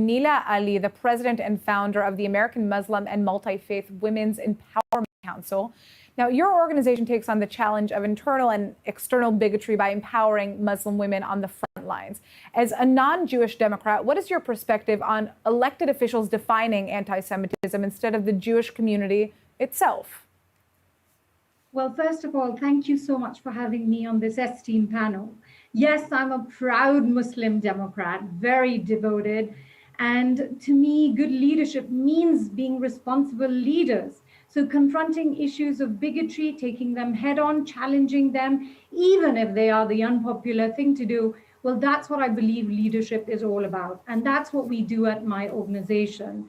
Nila Ali, the president and founder of the American Muslim and Multi-Faith Women's Empowerment Council. Now, your organization takes on the challenge of internal and external bigotry by empowering Muslim women on the front lines. As a non-Jewish Democrat, what is your perspective on elected officials defining anti-Semitism instead of the Jewish community itself? Well, first of all, thank you so much for having me on this esteemed panel. Yes, I'm a proud Muslim Democrat, very devoted. And to me, good leadership means being responsible leaders. So confronting issues of bigotry, taking them head on, challenging them, even if they are the unpopular thing to do, well, that's what I believe leadership is all about. And that's what we do at my organization.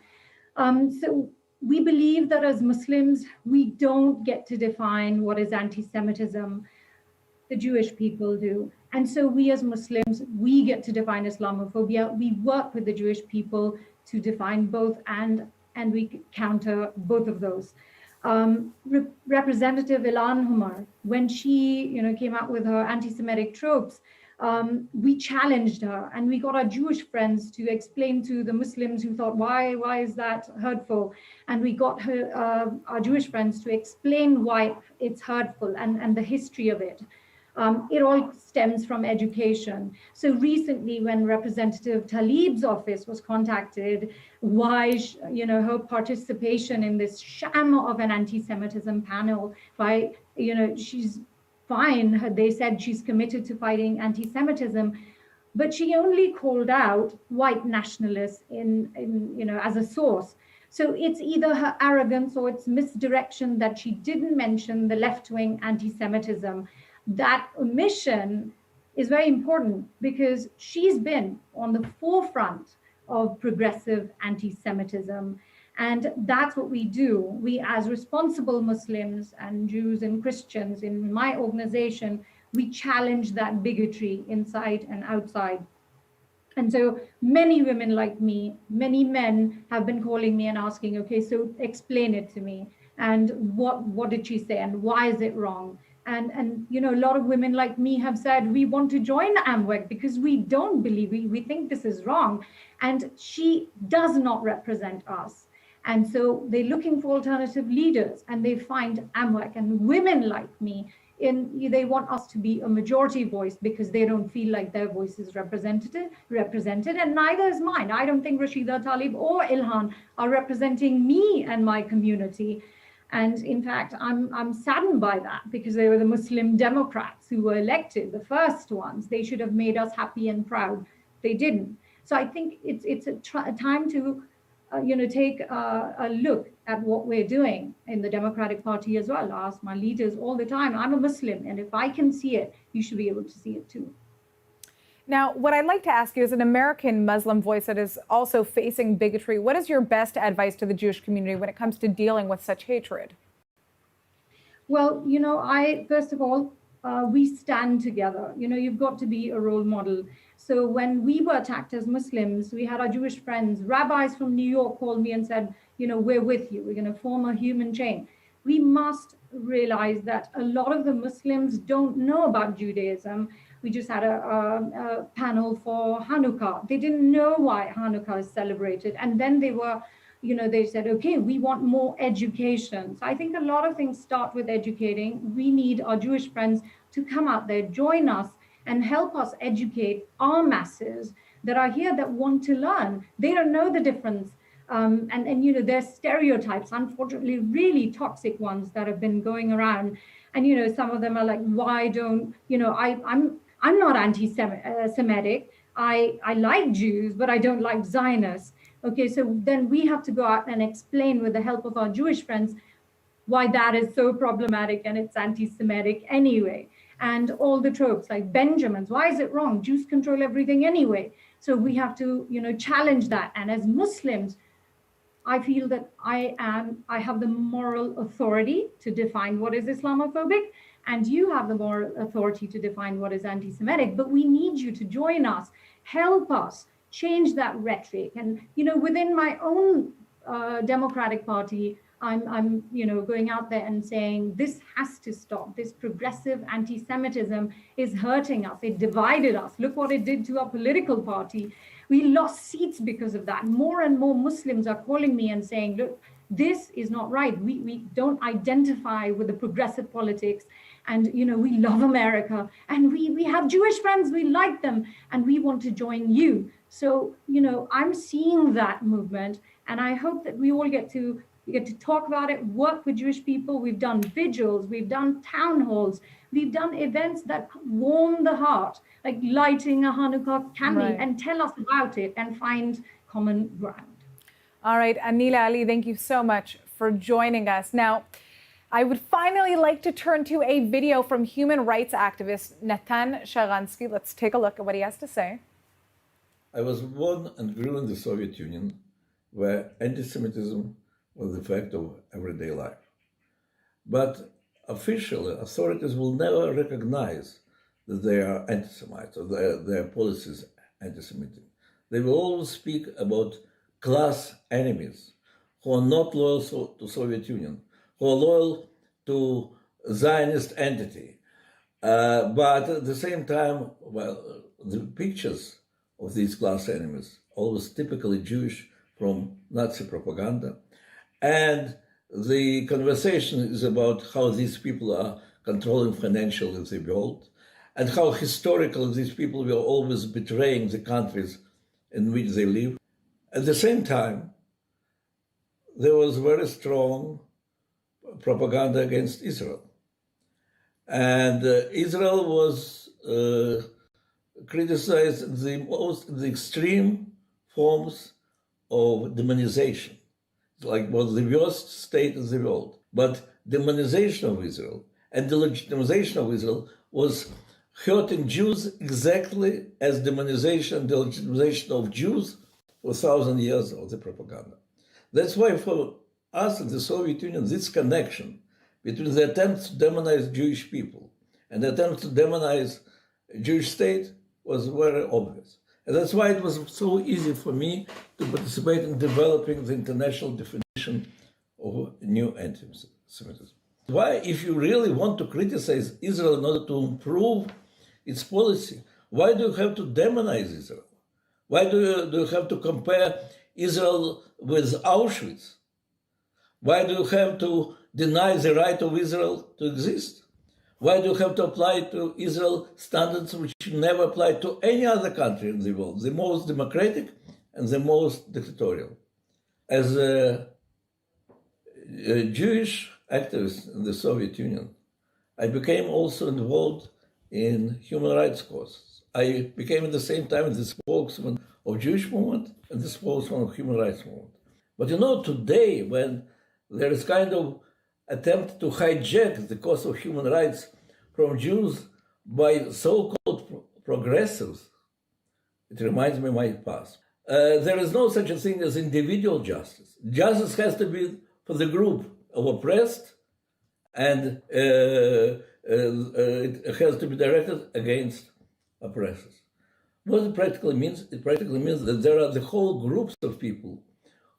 So we believe that as Muslims, we don't get to define what is anti-Semitism. The Jewish people do. And so we as Muslims, we get to define Islamophobia. We work with the Jewish people to define both, and we counter both of those. Representative Ilhan Omar, when she came out with her anti-Semitic tropes, we challenged her, and we got our Jewish friends to explain to the Muslims who thought, why is that hurtful? And we got her, our Jewish friends to explain why it's hurtful and the history of it. It all stems from education. So recently, when Representative Tlaib's office was contacted, why her participation in this sham of an anti-Semitism panel, by she's fine. They said she's committed to fighting anti-Semitism, but she only called out white nationalists as a source. So it's either her arrogance or it's misdirection that she didn't mention the left-wing anti-Semitism. That omission is very important because she's been on the forefront of progressive anti-Semitism. And that's what we do. We, as responsible Muslims and Jews and Christians in my organization, we challenge that bigotry inside and outside. And so many women like me, many men have been calling me and asking, okay, so explain it to me. And what did she say? And why is it wrong? And a lot of women like me have said, we want to join AMWEC because we don't believe, we think this is wrong. And she does not represent us. And so they're looking for alternative leaders, and they find AMWEC and women like me, they want us to be a majority voice because they don't feel like their voice is represented, and neither is mine. I don't think Rashida Tlaib or Ilhan are representing me and my community. And in fact, I'm saddened by that because they were the Muslim Democrats who were elected, the first ones. They should have made us happy and proud. They didn't. So I think it's a time to take a look at what we're doing in the Democratic Party as well. I ask my leaders all the time, I'm a Muslim, and if I can see it, you should be able to see it too. Now, what I'd like to ask you, as an American Muslim voice that is also facing bigotry, what is your best advice to the Jewish community when it comes to dealing with such hatred? Well, first of all, we stand together. You've got to be a role model. So when we were attacked as Muslims, we had our Jewish friends, rabbis from New York called me and said, we're with you. We're going to form a human chain. We must realize that a lot of the Muslims don't know about Judaism. We just had a panel for Hanukkah. They didn't know why Hanukkah is celebrated. And then they said, okay, we want more education. So I think a lot of things start with educating. We need our Jewish friends to come out there, join us, and help us educate our masses that are here that want to learn. They don't know the difference. And there's stereotypes, unfortunately, really toxic ones that have been going around. And, some of them are like, why don't, I'm not anti-Semitic. I like Jews, but I don't like Zionists. Okay, so then we have to go out and explain with the help of our Jewish friends why that is so problematic and it's anti-Semitic anyway. And all the tropes like Benjamin's, why is it wrong? Jews control everything anyway. So we have to, challenge that. And as Muslims, I feel that I have the moral authority to define what is Islamophobic, and you have the moral authority to define what is anti-Semitic, but we need you to join us, help us change that rhetoric. And, within my own Democratic Party, I'm going out there and saying this has to stop. This progressive anti-Semitism is hurting us. It divided us. Look what it did to our political party. We lost seats because of that. More and more Muslims are calling me and saying, look, this is not right. We don't identify with the progressive politics. And, we love America. And we have Jewish friends, we like them, and we want to join you. So, I'm seeing that movement. And I hope that we all get to talk about it, work with Jewish people. We've done vigils, we've done town halls, we've done events that warm the heart, like lighting a Hanukkah candle, Right. and tell us about it and find common ground. All right, Anila Ali, thank you so much for joining us. Now, I would finally like to turn to a video from human rights activist Natan Sharansky. Let's take a look at what he has to say. I was born and grew in the Soviet Union, where anti-Semitism was the fact of everyday life. But officially, authorities will never recognize that they are anti-Semites or their policies anti-Semitic. They will always speak about class enemies who are not loyal to Soviet Union, who are loyal to Zionist entity. But at the same time, well, the pictures of these class enemies, always typically Jewish from Nazi propaganda. And the conversation is about how these people are controlling financially the world, and how historically these people were always betraying the countries in which they live. At the same time, there was very strong propaganda against Israel. And Israel was criticized the extreme forms of demonization, like was the worst state in the world. But demonization of Israel and the legitimization of Israel was hurting Jews exactly as demonization and the legitimization of Jews for 1,000 years of the propaganda. That's why for us in the Soviet Union, this connection between the attempt to demonize Jewish people and the attempt to demonize Jewish state was very obvious. And that's why it was so easy for me to participate in developing the international definition of new anti-Semitism. Why, if you really want to criticize Israel in order to improve its policy, why do you have to demonize Israel? Why do you have to compare Israel with Auschwitz? Why do you have to deny the right of Israel to exist? Why do you have to apply to Israel standards which never apply to any other country in the world, the most democratic and the most dictatorial? As a Jewish activist in the Soviet Union, I became also involved in human rights causes. I became at the same time the spokesman of Jewish movement and the spokesman of human rights movement. But today, when there is kind of attempt to hijack the cause of human rights from Jews by so-called progressives, it reminds me of my past. There is no such a thing as individual justice. Justice has to be for the group of oppressed, and it has to be directed against oppressors. What it practically means? It practically means that there are the whole groups of people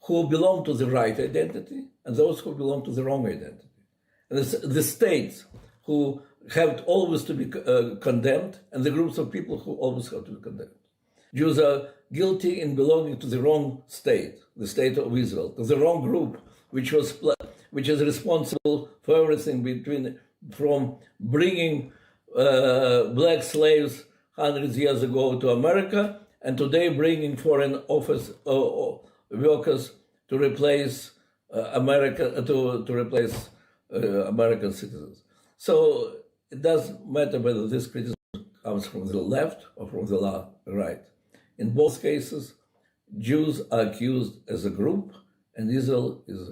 who belong to the right identity and those who belong to the wrong identity. And the states who have always to be condemned and the groups of people who always have to be condemned. Jews are guilty in belonging to the wrong state, the state of Israel, to the wrong group, which is responsible for everything from bringing black slaves hundreds of years ago to America, and today bringing foreign office workers to replace American citizens. So it doesn't matter whether this criticism comes from the left or from the right. In both cases, Jews are accused as a group, and Israel is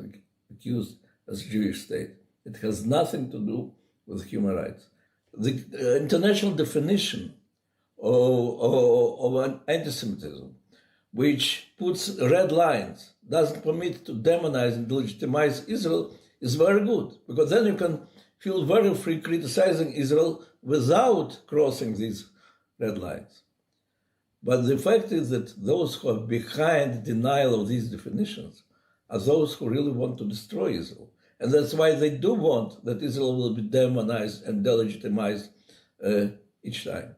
accused as a Jewish state. It has nothing to do with human rights. The international definition of an anti-Semitism, which puts red lines, doesn't permit to demonize and legitimize Israel, is very good, because then you can feel very free criticizing Israel without crossing these red lines. But the fact is that those who are behind denial of these definitions are those who really want to destroy Israel. And that's why they do want that Israel will be demonized and delegitimized each time.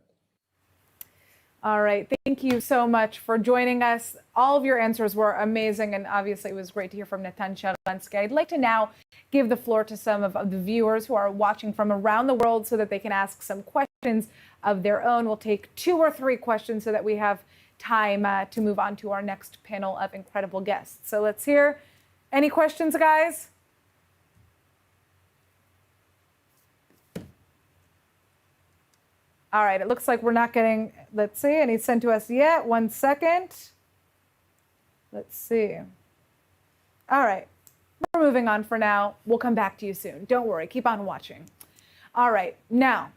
All right, thank you. thank you so much for joining us. All of your answers were amazing, and obviously it was great to hear from Natan Sharansky. I'd like to now give the floor to some of the viewers who are watching from around the world so that they can ask some questions of their own. We'll take 2 or 3 questions so that we have time to move on to our next panel of incredible guests. So let's hear any questions, guys? All right, it looks like we're not getting, let's see, any sent to us yet. 1 second. Let's see. All right, we're moving on for now. We'll come back to you soon. Don't worry, keep on watching. All right, now,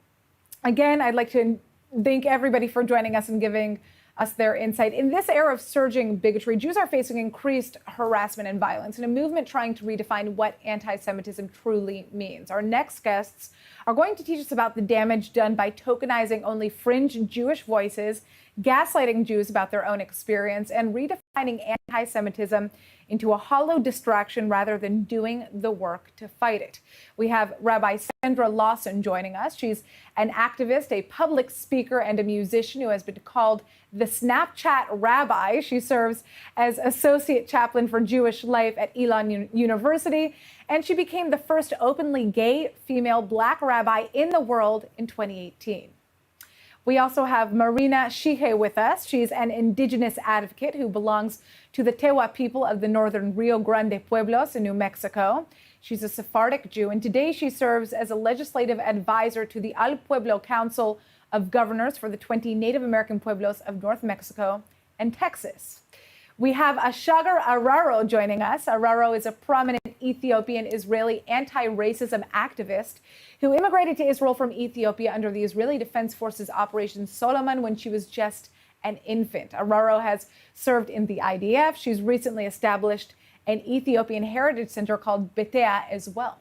again, I'd like to thank everybody for joining us and giving us their insight. In this era of surging bigotry, Jews are facing increased harassment and violence in a movement trying to redefine what anti-Semitism truly means. Our next guests are going to teach us about the damage done by tokenizing only fringe Jewish voices, gaslighting Jews about their own experience, and redefining anti-Semitism into a hollow distraction rather than doing the work to fight it. We have Rabbi Sandra Lawson joining us. She's an activist, a public speaker, and a musician who has been called the Snapchat Rabbi. She serves as associate chaplain for Jewish life at Elon University, and she became the first openly gay female black rabbi in the world in 2018. We also have Marina Shige with us. She's an indigenous advocate who belongs to the Tewa people of the northern Rio Grande Pueblos in New Mexico. She's a Sephardic Jew, and today she serves as a legislative advisor to the Al Pueblo Council of Governors for the 20 Native American pueblos of North Mexico and Texas. We have Ashagar Araro joining us. Araro is a prominent Ethiopian Israeli anti-racism activist who immigrated to Israel from Ethiopia under the Israeli Defense Forces Operation Solomon when she was just an infant. Araro has served in the IDF. She's recently established an Ethiopian heritage center called Betea as well.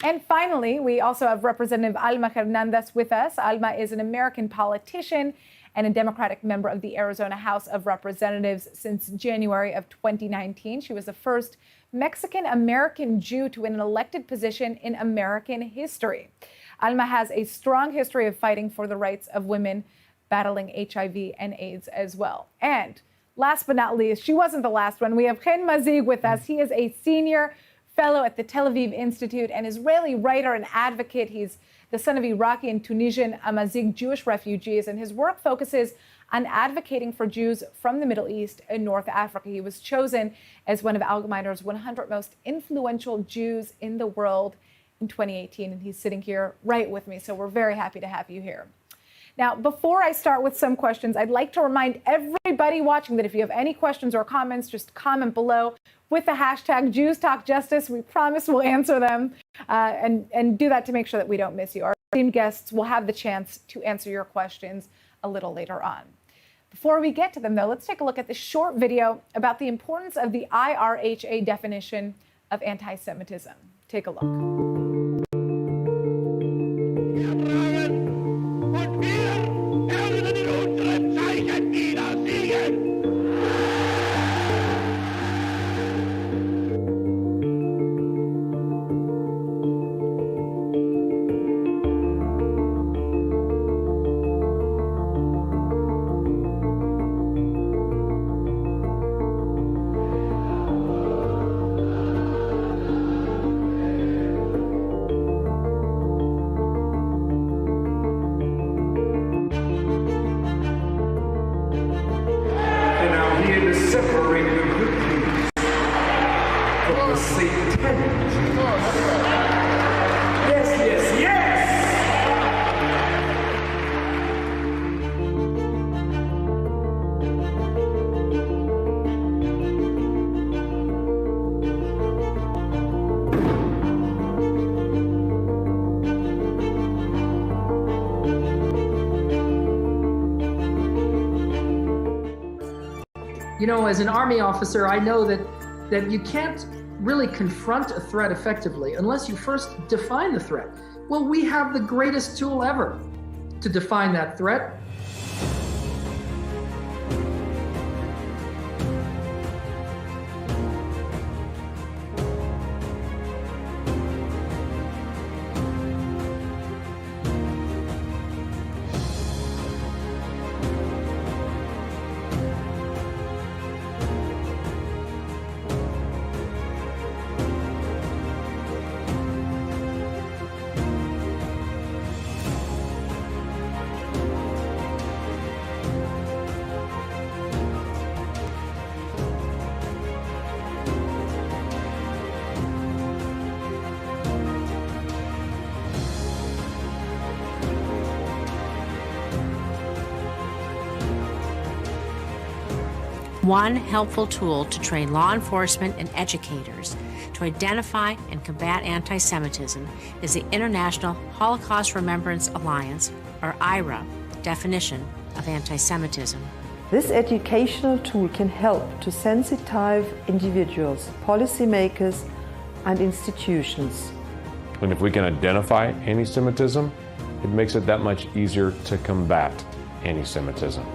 And finally, we also have Representative Alma Hernandez with us. Alma is an American politician and a Democratic member of the Arizona House of Representatives since January of 2019. She was the first Mexican-American Jew to win an elected position in American history. Alma has a strong history of fighting for the rights of women battling HIV and AIDS as well. And last but not least, she wasn't the last one. We have Chen Mazig with us. He is a senior fellow at the Tel Aviv Institute, an Israeli writer and advocate. He's the son of Iraqi and Tunisian Amazigh Jewish refugees, and his work focuses on advocating for Jews from the Middle East and North Africa. He was chosen as one of Allgemeiner's 100 most influential Jews in the world in 2018, and he's sitting here right with me, so we're very happy to have you here. Now, before I start with some questions, I'd like to remind everybody watching that if you have any questions or comments, just comment below with the hashtag Jews Talk Justice. We promise we'll answer them and do that to make sure that we don't miss you. Our esteemed guests will have the chance to answer your questions a little later on. Before we get to them, though, let's take a look at this short video about the importance of the IRHA definition of anti-Semitism. Take a look. You know, as an Army officer, I know that you can't really confront a threat effectively unless you first define the threat. Well, we have the greatest tool ever to define that threat. One helpful tool to train law enforcement and educators to identify and combat anti-Semitism is the International Holocaust Remembrance Alliance, or IRA, definition of anti-Semitism. This educational tool can help to sensitize individuals, policymakers, and institutions. And if we can identify anti-Semitism, it makes it that much easier to combat anti-Semitism.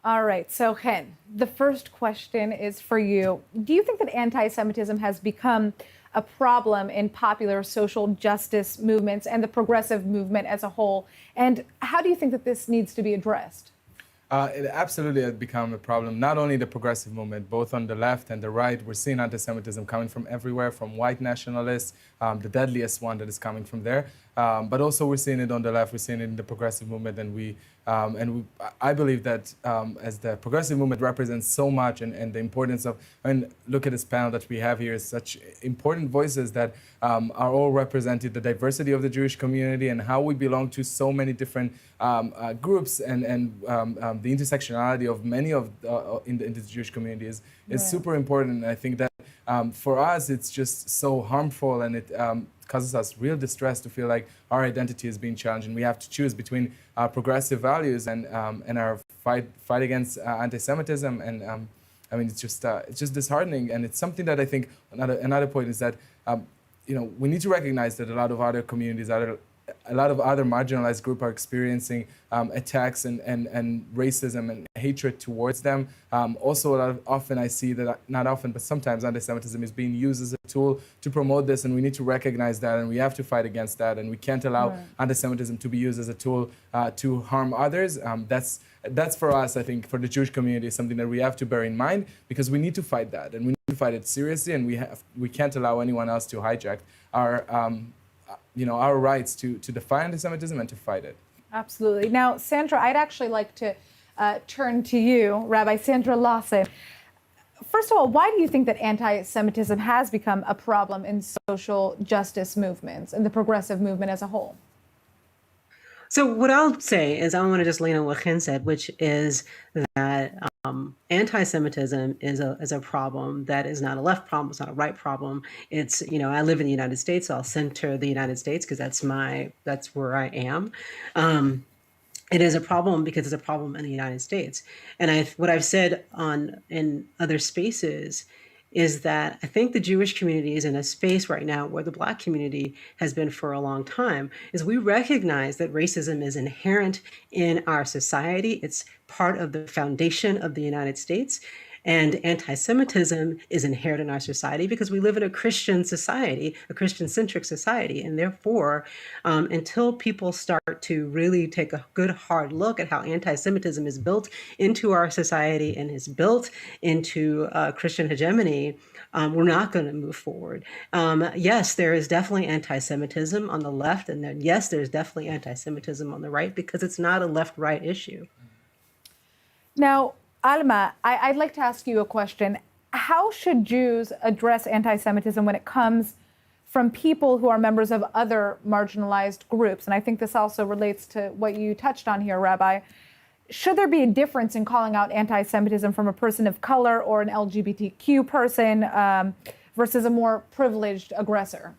All right, so Chen, the first question is for you. Do you think that anti-Semitism has become a problem in popular social justice movements and the progressive movement as a whole? And how do you think that this needs to be addressed? It absolutely has become a problem, not only the progressive movement, both on the left and the right. We're seeing anti-Semitism coming from everywhere, from white nationalists, the deadliest one that is coming from there. But also we're seeing it on the left, we're seeing it in the progressive movement, and I believe that as the progressive movement represents so much and the importance of, look at this panel that we have here, such important voices that are all represented, the diversity of the Jewish community and how we belong to so many different groups and the intersectionality of many of in the Jewish community is super important. And I think that for us, it's just so harmful, and it causes us real distress to feel like our identity is being challenged, and we have to choose between our progressive values and our fight against anti-Semitism. And I mean, it's just disheartening, and it's something that I think another point is that we need to recognize that a lot of other communities, a lot of other marginalized groups are experiencing attacks and racism and hatred towards them. Also, often I see that, not often, but sometimes anti-Semitism is being used as a tool to promote this, and we need to recognize that, and we have to fight against that, and we can't allow anti-Semitism to be used as a tool to harm others. That's for us, I think, for the Jewish community, something that we have to bear in mind, because we need to fight that, and we need to fight it seriously, and we can't allow anyone else to hijack our rights to defy anti-Semitism and to fight it. Absolutely. Now, Sandra, I'd actually like to turn to you, Rabbi Sandra Lawson. First of all, why do you think that anti-Semitism has become a problem in social justice movements and the progressive movement as a whole? So what I'll say is, I want to just lean on what Chen said, which is that anti-Semitism is a problem that is not a left problem, it's not a right problem. It's, I live in the United States, so I'll center the United States because that's where I am. It is a problem because it's a problem in the United States. And what I've said in other spaces is that I think the Jewish community is in a space right now where the Black community has been for a long time, is we recognize that racism is inherent in our society. It's part of the foundation of the United States. And anti-Semitism is inherent in our society because we live in a Christian society, a Christian-centric society. And therefore, until people start to really take a good hard look at how anti-Semitism is built into our society and is built into Christian hegemony, we're not going to move forward. Yes, there is definitely anti-Semitism on the left, and then yes, there's definitely anti-Semitism on the right, because it's not a left-right issue. Now, Alma, I'd like to ask you a question. How should Jews address anti-Semitism when it comes from people who are members of other marginalized groups? And I think this also relates to what you touched on here, Rabbi. Should there be a difference in calling out anti-Semitism from a person of color or an LGBTQ person versus a more privileged aggressor?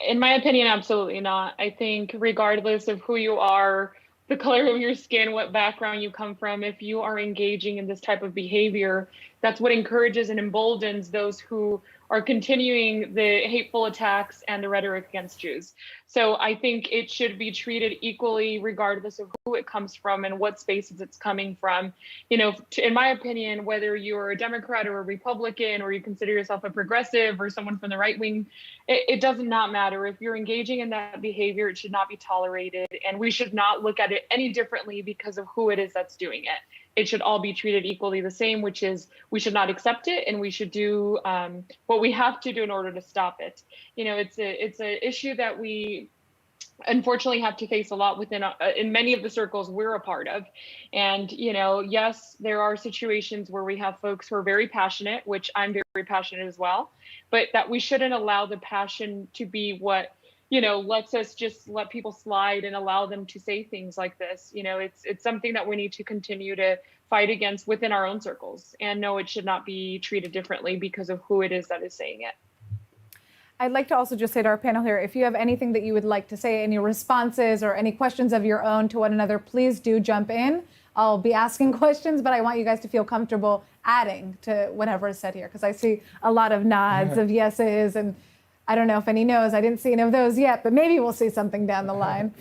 In my opinion, absolutely not. I think regardless of who you are, the color of your skin, what background you come from, if you are engaging in this type of behavior, that's what encourages and emboldens those who are continuing the hateful attacks and the rhetoric against Jews. So I think it should be treated equally regardless of who it comes from and what spaces it's coming from. In my opinion, whether you're a Democrat or a Republican, or you consider yourself a progressive or someone from the right wing, it does not matter. If you're engaging in that behavior, it should not be tolerated. And we should not look at it any differently because of who it is that's doing it. it should all be treated equally the same, which is we should not accept it, and we should do what we have to do in order to stop it. It's an issue that we unfortunately have to face a lot within in many of the circles we're a part of. And yes, there are situations where we have folks who are very passionate, which I'm very passionate as well, but that we shouldn't allow the passion to be what lets us just let people slide and allow them to say things like this. It's something that we need to continue to fight against within our own circles, and no, it should not be treated differently because of who it is that is saying it. I'd like to also just say to our panel here, if you have anything that you would like to say, any responses or any questions of your own to one another, please do jump in. I'll be asking questions, but I want you guys to feel comfortable adding to whatever is said here, because I see a lot of nods of yeses, and I don't know if any no's. I didn't see any of those yet, but maybe we'll see something down the line.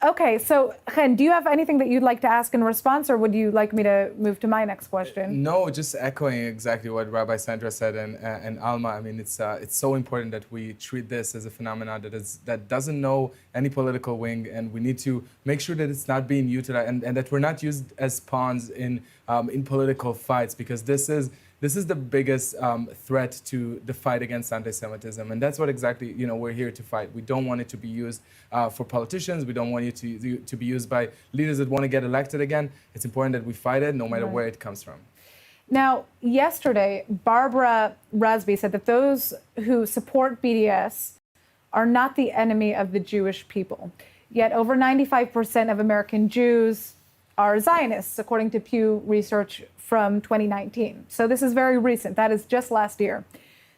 Okay, so Chen, do you have anything that you'd like to ask in response, or would you like me to move to my next question? No, just echoing exactly what Rabbi Sandra said and Alma. I mean, it's so important that we treat this as a phenomenon that doesn't know any political wing, and we need to make sure that it's not being utilized and that we're not used as pawns in political fights, because this is the biggest threat to the fight against anti-Semitism, and that's what exactly we're here to fight. We don't want it to be used for politicians. We don't want it to be used by leaders that want to get elected again. It's important that we fight it, no matter where it comes from. Now, yesterday, Barbara Rasby said that those who support BDS are not the enemy of the Jewish people. Yet over 95% of American Jews are Zionists, according to Pew Research from 2019. So this is very recent. That is just last year.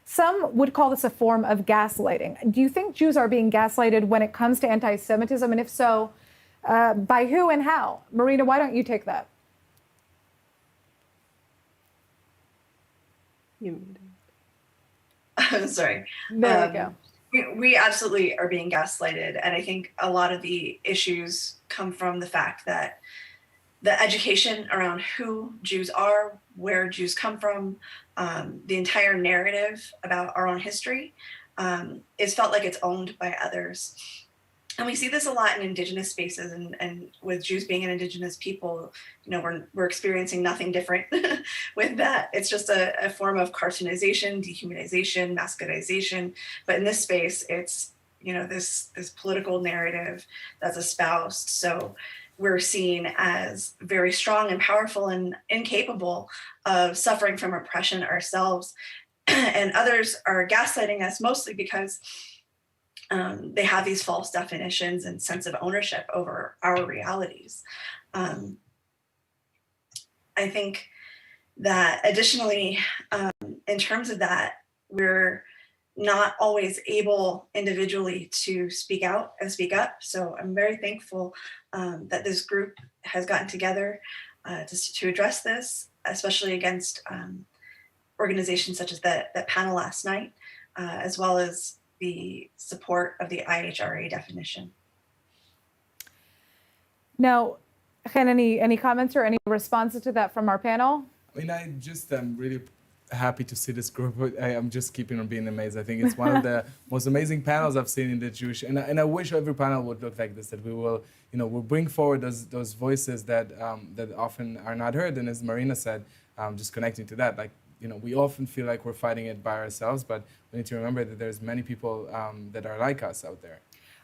Some would call this a form of gaslighting. Do you think Jews are being gaslighted when it comes to anti-Semitism? And if so, by who and how? Marina, why don't you take that? Sorry. There we go. We absolutely are being gaslighted. And I think a lot of the issues come from the fact that the education around who Jews are, where Jews come from, the entire narrative about our own history is felt like it's owned by others. And we see this a lot in indigenous spaces, and with Jews being an indigenous people, we're experiencing nothing different with that. It's just a form of cartoonization, dehumanization, masculinization. But in this space, it's this political narrative that's espoused. So we're seen as very strong and powerful and incapable of suffering from oppression ourselves. And others are gaslighting us mostly because they have these false definitions and sense of ownership over our realities. I think that additionally, in terms of that, we're not always able individually to speak out and speak up. So I'm very thankful that this group has gotten together to address this, especially against organizations such as that panel last night, as well as the support of the IHRA definition. Now, Chen, any comments or any responses to that from our panel? I mean, I just am really happy to see this group. I'm just keeping on being amazed. I think it's one of the most amazing panels I've seen in the Jewish, and I wish every panel would look like this, that we will, we'll bring forward those voices that often are not heard. And as Marina said, just connecting to that, like, we often feel like we're fighting it by ourselves, but we need to remember that there's many people that are like us out there.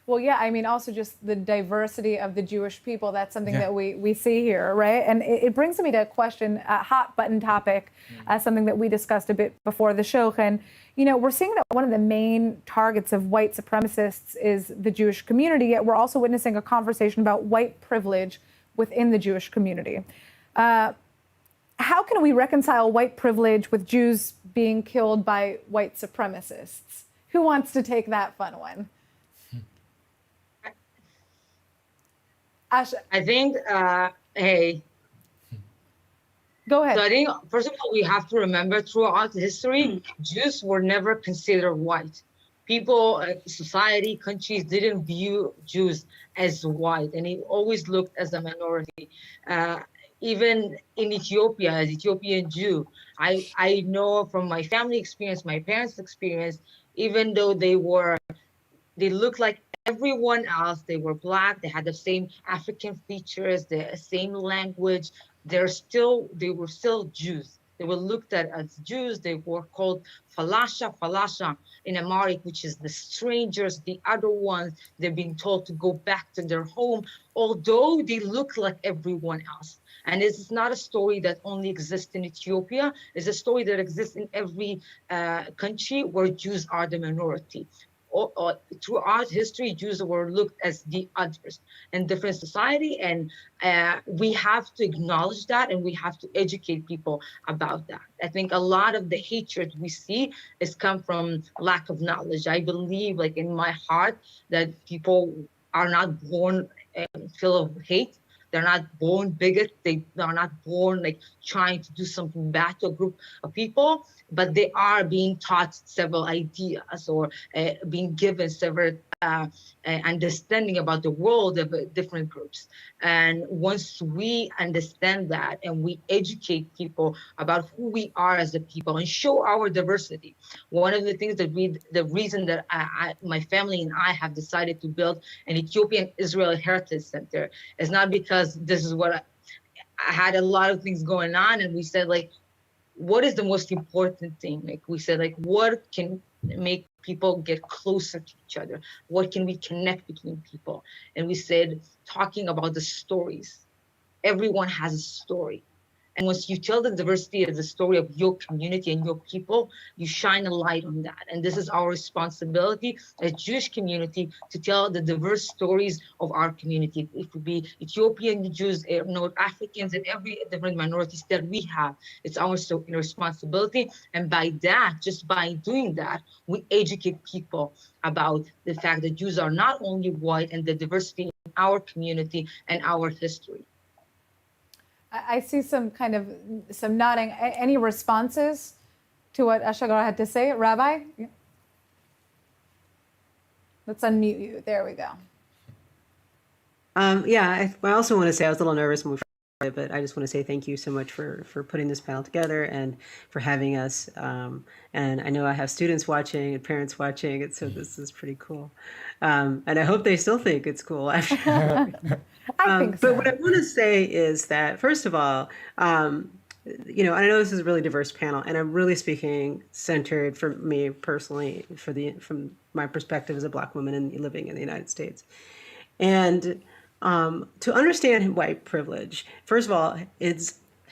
Well, yeah, I mean, also just the diversity of the Jewish people, that's something that we see here, right? And it brings me to a question, a hot button topic, something that we discussed a bit before the show. And, we're seeing that one of the main targets of white supremacists is the Jewish community, yet we're also witnessing a conversation about white privilege within the Jewish community. How can we reconcile white privilege with Jews being killed by white supremacists? Who wants to take that fun one? Asha. I think, hey. Go ahead. So I think, first of all, we have to remember throughout history, Jews were never considered white. People, society, countries didn't view Jews as white, and it always looked as a minority. Even in Ethiopia, as Ethiopian Jew, I know from my family experience, my parents' experience, even though they looked like everyone else, they were Black, they had the same African features, the same language, they were still Jews. They were looked at as Jews. They were called falasha in Amharic, which is the strangers, the other ones. They're being told to go back to their home, although they look like everyone else. And this is not a story that only exists in Ethiopia. It's a story that exists in every country where Jews are the minority. Throughout history, Jews were looked as the others in different society, and we have to acknowledge that, and we have to educate people about that. I think a lot of the hatred we see has come from lack of knowledge. I believe, like in my heart, that people are not born full of hate. They're not born bigot. They are not born like trying to do something bad to a group of people, but they are being taught several ideas or being given several understanding about the world of different groups. And once we understand that and we educate people about who we are as a people and show our diversity, one of the things that the reason that my family and I have decided to build an Ethiopian Israel Heritage Center is not because this is what I had a lot of things going on, and we said, like, what is the most important thing? Like we said, like, what can make people get closer to each other? What can we connect between people? And we said, talking about the stories. Everyone has a story. And once you tell the diversity of the story of your community and your people, you shine a light on that. And this is our responsibility as Jewish community to tell the diverse stories of our community. It could be Ethiopian Jews, North Africans, and every different minorities that we have. It's our responsibility. And by that, just by doing that, we educate people about the fact that Jews are not only white and the diversity in our community and our history. I see some nodding. Any responses to what Ashagar had to say? Rabbi? Let's unmute you. There we go. I also want to say I was a little nervous when we started, but I just want to say thank you so much for putting this panel together and for having us. And I know I have students watching and parents watching, and so this is pretty cool. And I hope they still think it's cool after. I think so. But what I want to say is that, first of all, I know this is a really diverse panel, and I'm really speaking centered for me personally, from my perspective as a Black woman living in the United States. And to understand white privilege, first of all,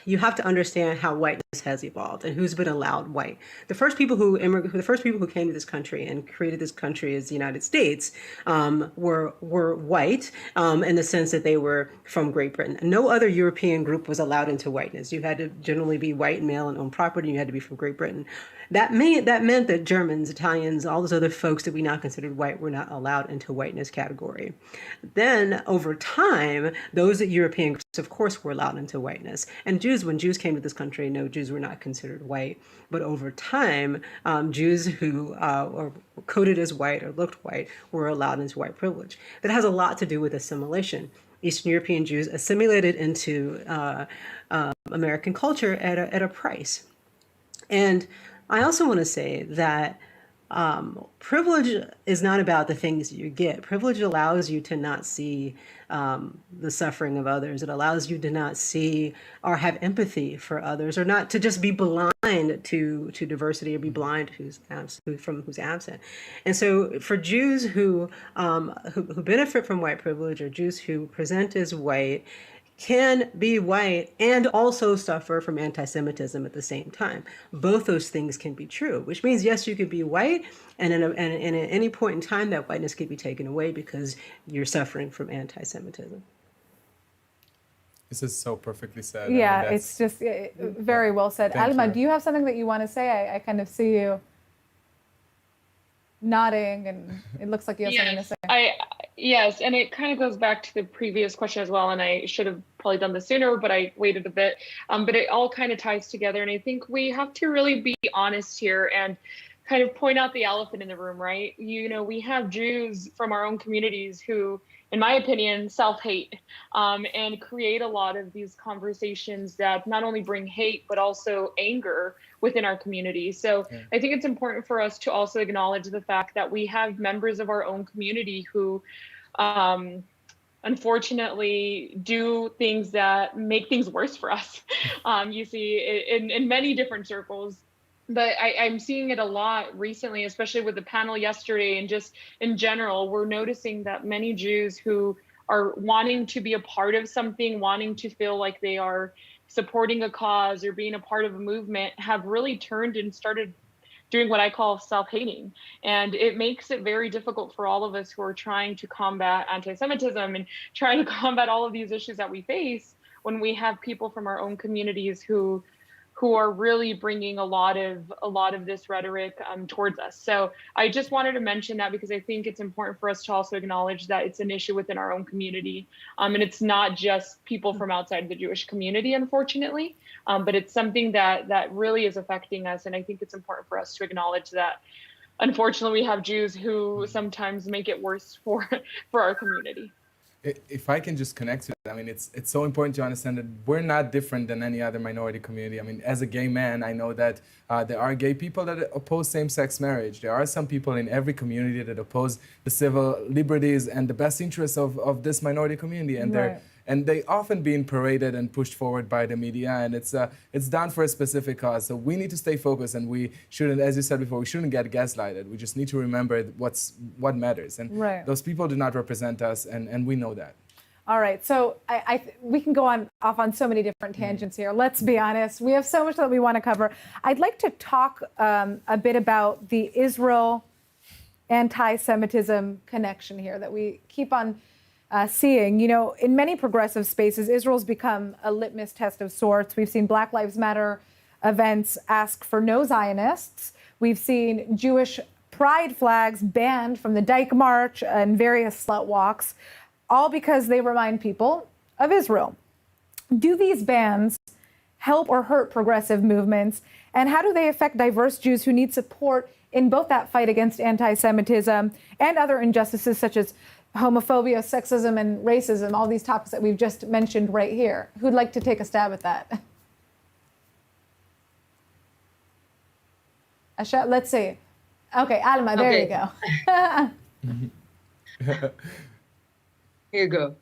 you have to understand how whiteness has evolved and who's been allowed white. The first people who came to this country and created this country as the United States were white in the sense that they were from Great Britain. No other European group was allowed into whiteness. You had to generally be white, male, and own property. You had to be from Great Britain. That meant that Germans, Italians, all those other folks that we now considered white were not allowed into whiteness category. Then over time, those European groups, of course, were allowed into whiteness. And when Jews came to this country, no, Jews were not considered white. But over time, Jews who were coded as white or looked white were allowed into white privilege. That has a lot to do with assimilation. Eastern European Jews assimilated into American culture at a price. And I also want to say that privilege is not about the things you get. Privilege allows you to not see the suffering of others. It allows you to not see or have empathy for others, or not to just be blind to diversity, or be blind who's absent. And so for Jews who benefit from white privilege, or Jews who present as white, can be white and also suffer from anti-Semitism at the same time. Both those things can be true, which means, yes, you could be white, and at any point in time, that whiteness could be taken away because you're suffering from anti-Semitism. This is so perfectly said. Yeah, it's just very well said. Alma, do you have something that you want to say? I kind of see you nodding, and it looks like you have something to say. Yes, and it kind of goes back to the previous question as well, and I should have probably done this sooner, but I waited a bit. But it all kind of ties together, and I think we have to really be honest here and kind of point out the elephant in the room, right? We have Jews from our own communities who, in my opinion, self-hate and create a lot of these conversations that not only bring hate, but also anger within our community. So I think it's important for us to also acknowledge the fact that we have members of our own community who unfortunately do things that make things worse for us. You see in many different circles. But I'm seeing it a lot recently, especially with the panel yesterday and just in general. We're noticing that many Jews who are wanting to be a part of something, wanting to feel like they are supporting a cause or being a part of a movement, have really turned and started doing what I call self-hating. And it makes it very difficult for all of us who are trying to combat anti-Semitism and trying to combat all of these issues that we face, when we have people from our own communities who are really bringing a lot of this rhetoric towards us. So I just wanted to mention that, because I think it's important for us to also acknowledge that it's an issue within our own community. And it's not just people from outside the Jewish community, unfortunately, but it's something that really is affecting us. And I think it's important for us to acknowledge that, unfortunately, we have Jews who sometimes make it worse for our community. If I can just connect to that, I mean, it's so important to understand that we're not different than any other minority community. I mean, as a gay man, I know that there are gay people that oppose same-sex marriage. There are some people in every community that oppose the civil liberties and the best interests of this minority community. And they often being paraded and pushed forward by the media, and it's done for a specific cause. So we need to stay focused, and we shouldn't, as you said before, we shouldn't get gaslighted. We just need to remember what matters. And those people do not represent us, and we know that. All right, so we can go off on so many different tangents here. Let's be honest. We have so much that we want to cover. I'd like to talk a bit about the Israel anti-Semitism connection here that we keep on seeing. You know, in many progressive spaces, Israel's become a litmus test of sorts. We've seen Black Lives Matter events ask for no Zionists. We've seen Jewish pride flags banned from the Dyke March and various slut walks, all because they remind people of Israel. Do these bans help or hurt progressive movements? And how do they affect diverse Jews who need support in both that fight against anti-Semitism and other injustices such as homophobia, sexism, and racism, all these topics that we've just mentioned right here? Who'd like to take a stab at that? Asha, let's see. Okay, Alma, there you go. Here you go.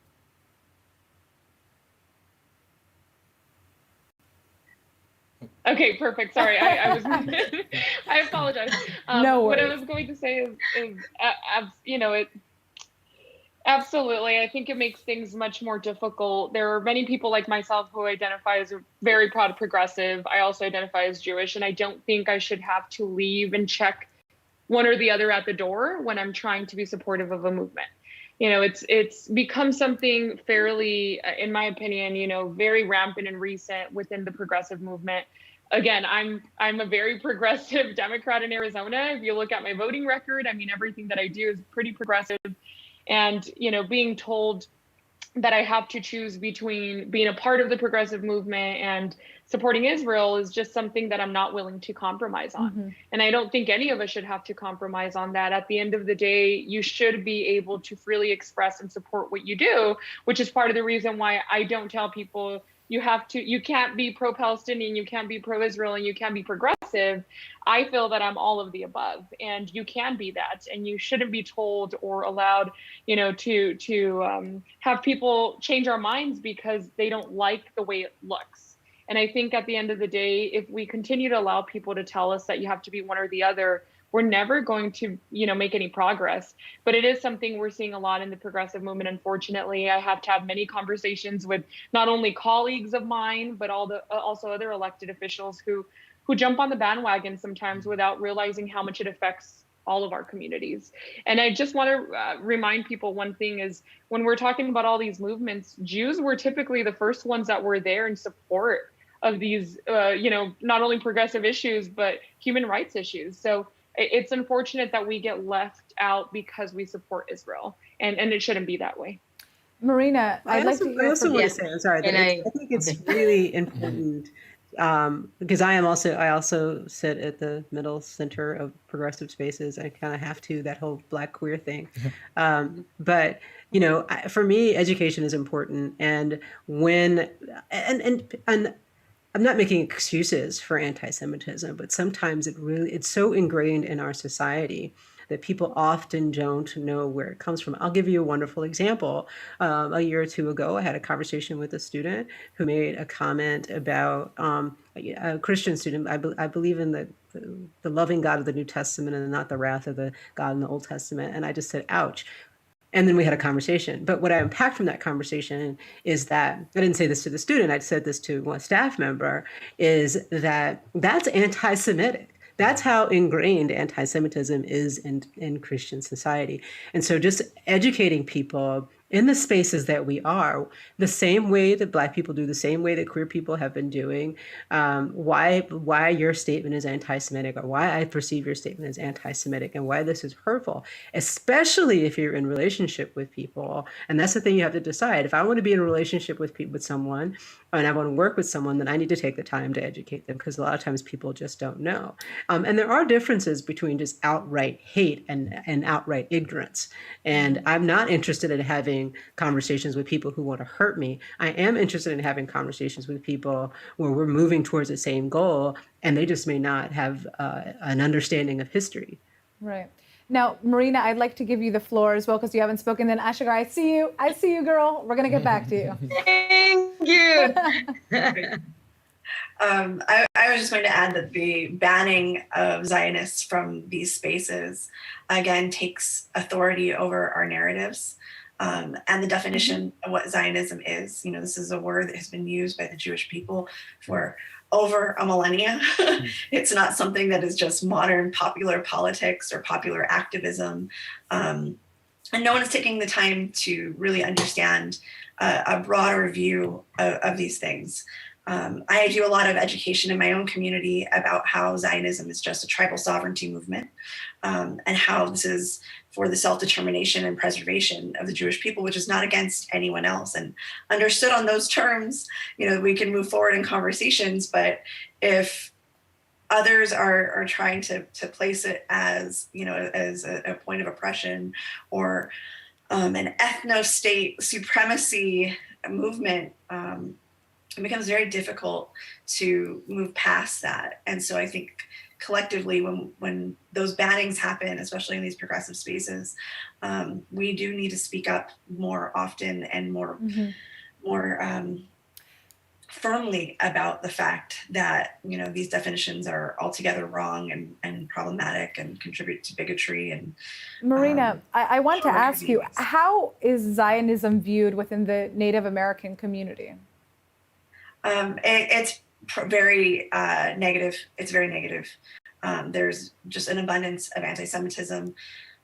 Okay, perfect. Sorry, I was. I apologize. No worries. What I was going to say is you know, it. Absolutely, I think it makes things much more difficult. There are many people like myself who identify as a very proud progressive. I also identify as Jewish, and I don't think I should have to leave and check one or the other at the door when I'm trying to be supportive of a movement. You know, it's become something fairly, in my opinion, you know, very rampant and recent within the progressive movement. Again, I'm a very progressive Democrat in Arizona. If you look at my voting record, I mean, everything that I do is pretty progressive. And, you know, being told that I have to choose between being a part of the progressive movement and supporting Israel is just something that I'm not willing to compromise on. Mm-hmm. And I don't think any of us should have to compromise on that. At the end of the day, you should be able to freely express and support what you do, which is part of the reason why I don't tell people you can't be pro-Palestinian, you can't be pro-Israel, and you can't be progressive. I feel that I'm all of the above, and you can be that, and you shouldn't be told or allowed, you know, to have people change our minds because they don't like the way it looks. And I think at the end of the day, if we continue to allow people to tell us that you have to be one or the other, we're never going to, you know, make any progress. But it is something we're seeing a lot in the progressive movement. Unfortunately, I have to have many conversations with not only colleagues of mine, but also other elected officials who jump on the bandwagon sometimes without realizing how much it affects all of our communities. And I just want to remind people one thing is when we're talking about all these movements, Jews were typically the first ones that were there in support of these, you know, not only progressive issues, but human rights issues. So it's unfortunate that we get left out because we support Israel, and it shouldn't be that way. Marina, I also want to say, I'm sorry, I think it's really important because I also sit at the middle center of progressive spaces. I kind of have to, that whole Black queer thing. But, you know, for me, education is important. And and I'm not making excuses for anti-Semitism, but sometimes it's so ingrained in our society that people often don't know where it comes from. I'll give you a wonderful example. A year or two ago, I had a conversation with a student who made a comment about a Christian student. I believe in the loving God of the New Testament and not the wrath of the God in the Old Testament. And I just said, ouch. And then we had a conversation. But what I unpacked from that conversation is that, I didn't say this to the student, I said this to one staff member, is that that's anti-Semitic. That's how ingrained anti-Semitism is in Christian society. And so just educating people in the spaces that we are, the same way that Black people do, the same way that queer people have been doing, why your statement is anti-Semitic, or why I perceive your statement as anti-Semitic, and why this is hurtful, especially if you're in relationship with people. And that's the thing you have to decide. If I want to be in a relationship with someone, and I want to work with someone, then I need to take the time to educate them, because a lot of times people just don't know. And there are differences between just outright hate and outright ignorance. And I'm not interested in having conversations with people who want to hurt me. I am interested in having conversations with people where we're moving towards the same goal, and they just may not have an understanding of history. Right. Now, Marina, I'd like to give you the floor as well, because you haven't spoken. Then Ashagar, I see you, girl. We're going to get back to you. Thank you. I was just going to add that the banning of Zionists from these spaces, again, takes authority over our narratives. And the definition of what Zionism is, this is a word that has been used by the Jewish people for over a millennia. It's not something that is just modern popular politics or popular activism. And no one is taking the time to really understand a broader view of these things. I do a lot of education in my own community about how Zionism is just a tribal sovereignty movement, and how this is for the self-determination and preservation of the Jewish people, which is not against anyone else. And understood on those terms, we can move forward in conversations. But if others are trying to place it as, as a point of oppression, or an ethno-state supremacy movement, it becomes very difficult to move past that. And so I think collectively, when those bannings happen, especially in these progressive spaces, we do need to speak up more often and more firmly about the fact that these definitions are altogether wrong and problematic and contribute to bigotry. And Marina, I want to ask you, how is Zionism viewed within the Native American community? It's very negative. It's very negative. There's just an abundance of anti-Semitism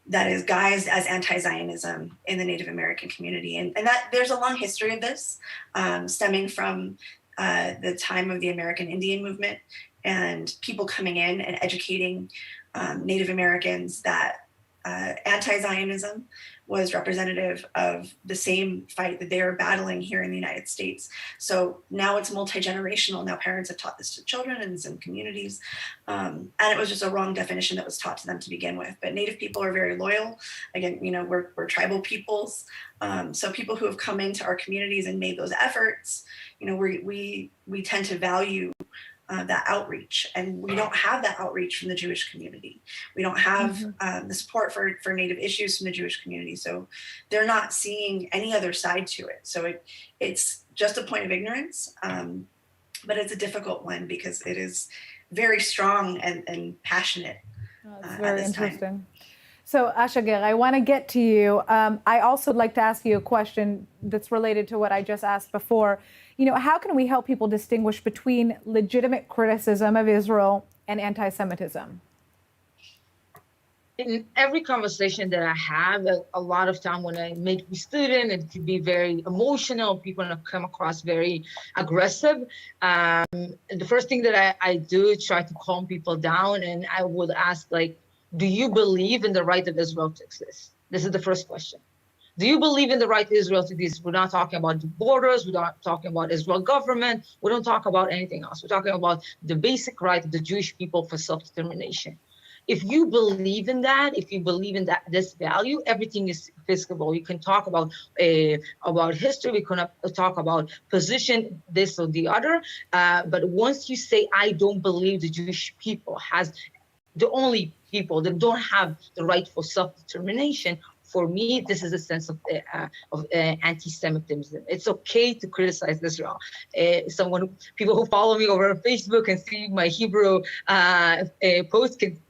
that is guised as anti-Zionism in the Native American community. And that there's a long history of this, stemming from the time of the American Indian movement and people coming in and educating Native Americans that anti-Zionism was representative of the same fight that they are battling here in the United States. So now it's multi-generational. Now parents have taught this to children in some communities. And it was just a wrong definition that was taught to them to begin with. But Native people are very loyal. Again, we're tribal peoples. So people who have come into our communities and made those efforts, we tend to value that outreach, and we don't have that outreach from the Jewish community. We don't have the support for Native issues from the Jewish community, so they're not seeing any other side to it. So it's just a point of ignorance, but it's a difficult one because it is very strong and passionate. That's very interesting. So Ashagar, I want to get to you. I also would like to ask you a question that's related to what I just asked before. How can we help people distinguish between legitimate criticism of Israel and anti-Semitism? In every conversation that I have, a lot of time when I meet with students, it could be very emotional. People come across very aggressive. The first thing that I do is try to calm people down, and I would ask, do you believe in the right of Israel to exist? This is the first question. Do you believe in the right of Israel to exist? We're not talking about the borders. We're not talking about Israel government. We don't talk about anything else. We're talking about the basic right of the Jewish people for self-determination. If you believe in that, if you believe in this value, everything is feasible. You can talk about history. We can talk about position, this or the other. But once you say, I don't believe the Jewish people has the only people that don't have the right for self-determination. For me, this is a sense of anti-Semitism. It's okay to criticize Israel. People who follow me over Facebook and see my Hebrew posts can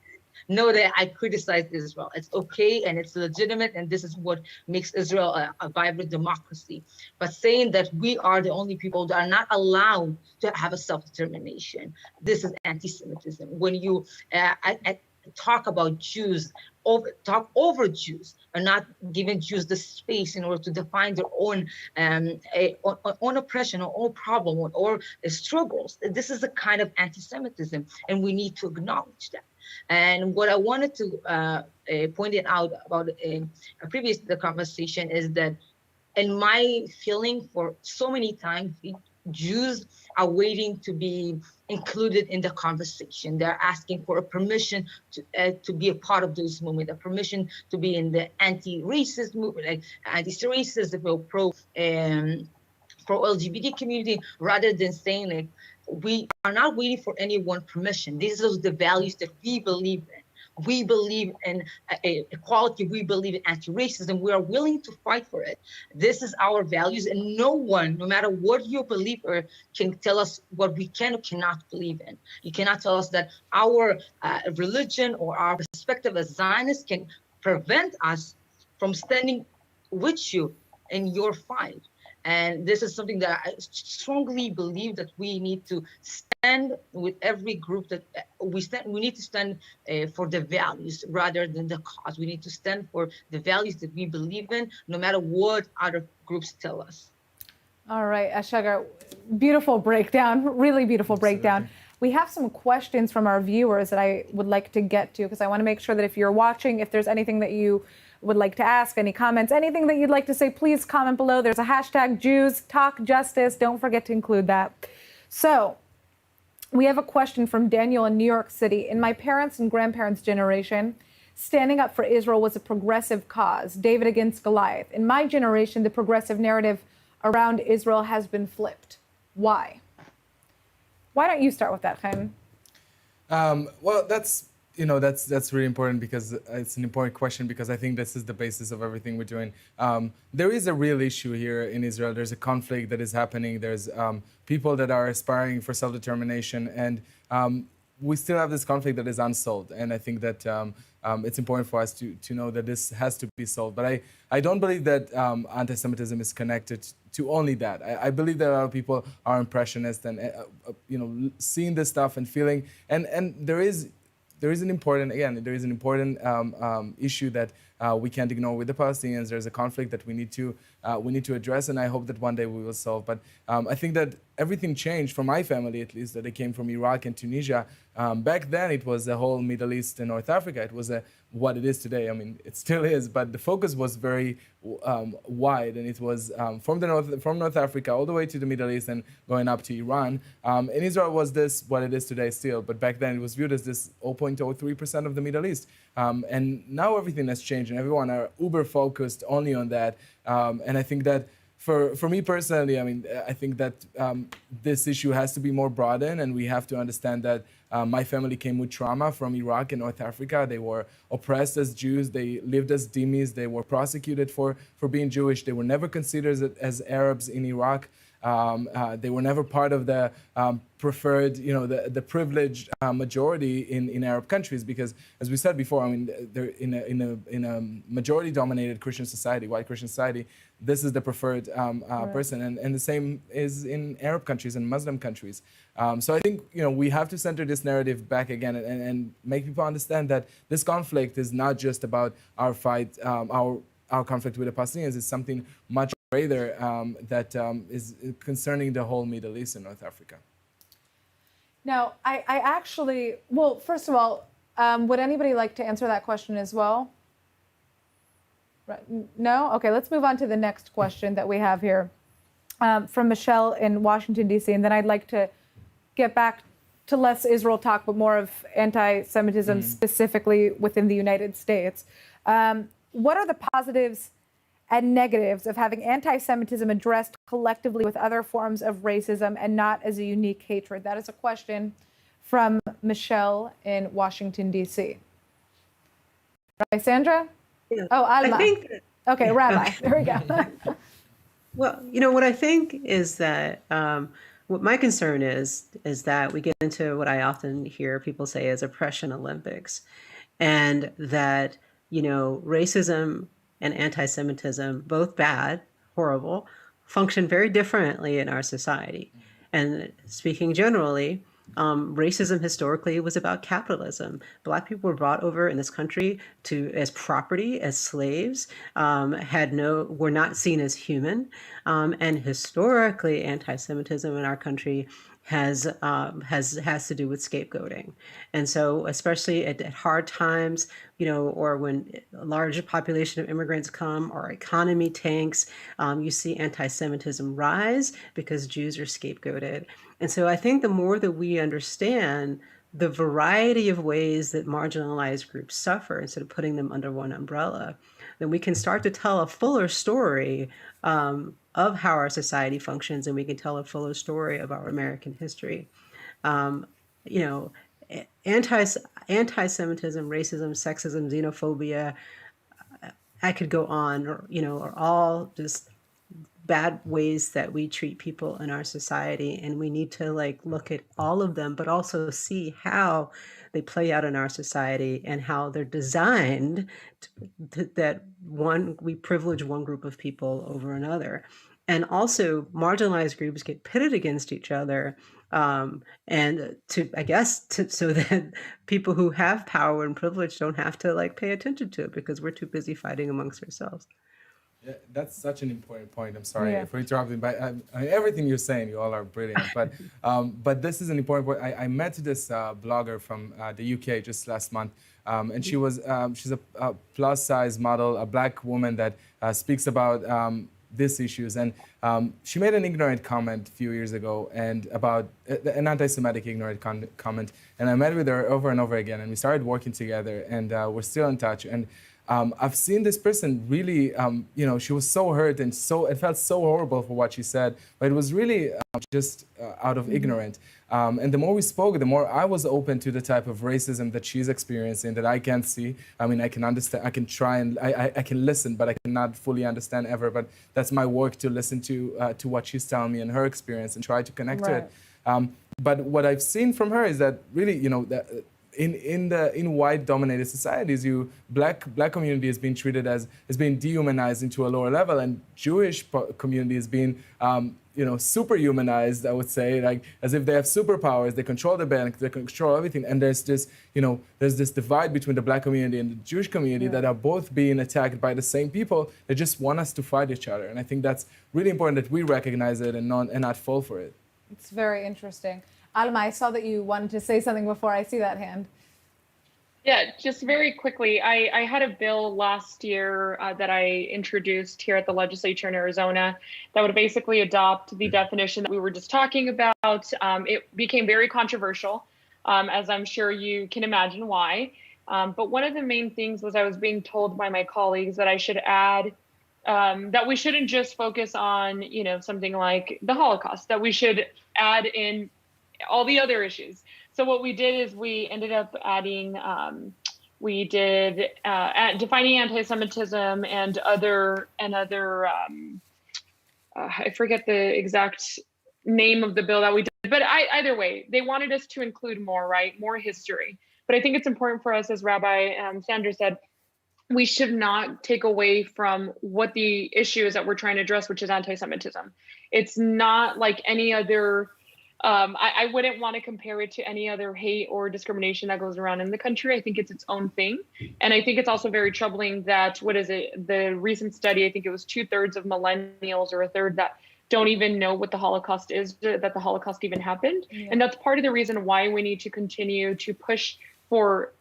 know that I criticize Israel. It's okay and it's legitimate, and this is what makes Israel a vibrant democracy. But saying that we are the only people that are not allowed to have a self-determination, this is anti-Semitism. When you talk about Jews, talk over Jews, and not giving Jews the space in order to define their own own oppression or own problem or struggles, this is a kind of anti-Semitism, and we need to acknowledge that. And what I wanted to point it out about a previous conversation is that, in my feeling, for so many times, Jews are waiting to be included in the conversation. They're asking for a permission to be a part of this movement, a permission to be in the anti-racist movement, like anti-racist, pro-LGBT community, rather than saying like, we are not waiting for anyone's permission. These are the values that we believe in. We believe in equality. We believe in anti-racism. We are willing to fight for it. This is our values, and no one, no matter what you believe, can tell us what we can or cannot believe in. You cannot tell us that our religion or our perspective as Zionists can prevent us from standing with you in your fight. And this is something that I strongly believe that we need to stand with every group that we need to stand for the values rather than the cause. We need to stand for the values that we believe in, no matter what other groups tell us. All right, Shagar, beautiful breakdown, really beautiful breakdown. We have some questions from our viewers that I would like to get to, because I want to make sure that if you're watching, if there's anything that you would like to ask, any comments, anything that you'd like to say, please comment below. There's a hashtag Jews Talk Justice. Don't forget to include that. So we have a question from Daniel in New York City. In my parents' and grandparents' generation, standing up for Israel was a progressive cause, David against Goliath. In my generation, the progressive narrative around Israel has been flipped. Why? Why don't you start with that, Chaim? Well, that's really important, because it's an important question, because I think this is the basis of everything we're doing. There is a real issue here in Israel. There's a conflict that is happening. There's people that are aspiring for self-determination, and we still have this conflict that is unsolved. And I think that it's important for us to know that this has to be solved. But I don't believe that anti-Semitism is connected to only that. I believe that a lot of people are impressionist and seeing this stuff and feeling, and there is an important issue that we can't ignore with the Palestinians. There's a conflict that we need to address, and I hope that one day we will solve. But I think that everything changed for my family, at least, that they came from Iraq and Tunisia. Back then, it was the whole Middle East and North Africa. It was what it is today. I mean, it still is, but the focus was very wide, and it was from North Africa all the way to the Middle East and going up to Iran. And Israel was what it is today still, but back then it was viewed as this 0.03% of the Middle East. And now everything has changed, and everyone are uber focused only on that. And I think that for me personally, I mean, I think that this issue has to be more broadened, and we have to understand that my family came with trauma from Iraq and North Africa. They were oppressed as Jews. They lived as dhimmis. They were prosecuted for being Jewish. They were never considered as Arabs in Iraq. They were never part of the preferred, the privileged majority in Arab countries, because, as we said before, I mean, they're in a majority-dominated Christian society, white Christian society. This is the preferred person, and the same is in Arab countries and Muslim countries. So I think we have to center this narrative back again and make people understand that this conflict is not just about our fight, our conflict with the Palestinians. Is something much greater that is concerning the whole Middle East and North Africa. Now, I actually, well, first of all, would anybody like to answer that question as well? Right. No? Okay, let's move on to the next question that we have here from Michelle in Washington, D.C. And then I'd like to get back to less Israel talk, but more of anti-Semitism specifically within the United States. What are the positives and negatives of having anti-Semitism addressed collectively with other forms of racism and not as a unique hatred? That is a question from Michelle in Washington, D.C. Rabbi Sandra? Yeah. Oh, Alma. I think, Okay, Rabbi. okay. There we go. Well, what I think is that what my concern is that we get into what I often hear people say is oppression Olympics, and that racism and anti-Semitism, both bad, horrible, function very differently in our society. And speaking generally, racism historically was about capitalism. Black people were brought over in this country as property, as slaves, were not seen as human, and historically, anti-Semitism in our country has to do with scapegoating. And so, especially at hard times, or when a large population of immigrants come, or economy tanks, you see anti-Semitism rise because Jews are scapegoated. And so I think the more that we understand the variety of ways that marginalized groups suffer, instead of putting them under one umbrella, then we can start to tell a fuller story of how our society functions, and we can tell a fuller story of our American history. Anti-Semitism, racism, sexism, xenophobia, I could go on, are all just bad ways that we treat people in our society, and we need to look at all of them, but also see how they play out in our society and how they're designed that we privilege one group of people over another. And also marginalized groups get pitted against each other, and so that people who have power and privilege don't have to pay attention to it because we're too busy fighting amongst ourselves. Yeah, that's such an important point. I'm sorry for interrupting, but everything you're saying, you all are brilliant. But this is an important point. I met this blogger from the UK just last month, and she's a plus-size model, a black woman that speaks about these issues. And she made an ignorant comment a few years ago, and about an anti-Semitic ignorant comment. And I met with her over and over again, and we started working together, and we're still in touch. And I've seen this person really, she was so hurt, and it felt so horrible for what she said, but it was really just out of ignorance. And the more we spoke, the more I was open to the type of racism that she's experiencing that I can't see. I mean, I can understand, I can try, and I can listen, but I cannot fully understand ever. But that's my work, to listen to what she's telling me and her experience and try to connect to it. But what I've seen from her is that really, in white-dominated societies, black community is being treated as being dehumanized into a lower level, and Jewish community is being superhumanized, I would say, like as if they have superpowers. They control the bank, they control everything, and there's this divide between the black community and the Jewish community that are both being attacked by the same people that just want us to fight each other. And I think that's really important that we recognize it and not fall for it. It's very interesting. Alma, I saw that you wanted to say something before. I see that hand. Yeah, just very quickly, I had a bill last year that I introduced here at the legislature in Arizona that would basically adopt the definition that we were just talking about. It became very controversial, as I'm sure you can imagine why. But one of the main things was I was being told by my colleagues that I should add that we shouldn't just focus on, something like the Holocaust, that we should add in all the other issues. So what we did is we ended up adding, defining anti-Semitism and other, I forget the exact name of the bill that we did, but either way, they wanted us to include more, right? More history. But I think it's important for us, as Rabbi Sanders said, we should not take away from what the issue is that we're trying to address, which is anti-Semitism. It's not like any other, I wouldn't want to compare it to any other hate or discrimination that goes around in the country. I think it's its own thing. And I think it's also very troubling that, the recent study, I think it was 2/3 of millennials, or a third, that don't even know what the Holocaust is, that the Holocaust even happened. Yeah. And that's part of the reason why we need to continue to push for,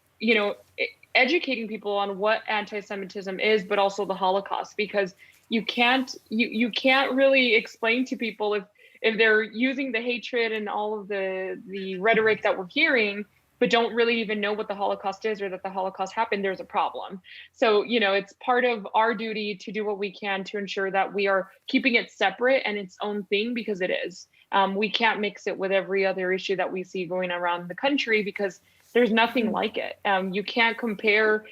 educating people on what anti-Semitism is, but also the Holocaust, because you can't really explain to people if they're using the hatred and all of the rhetoric that we're hearing, but don't really even know what the Holocaust is or that the Holocaust happened, there's a problem. So, it's part of our duty to do what we can to ensure that we are keeping it separate and its own thing, because it is. We can't mix it with every other issue that we see going around the country because there's nothing like it. You can't compare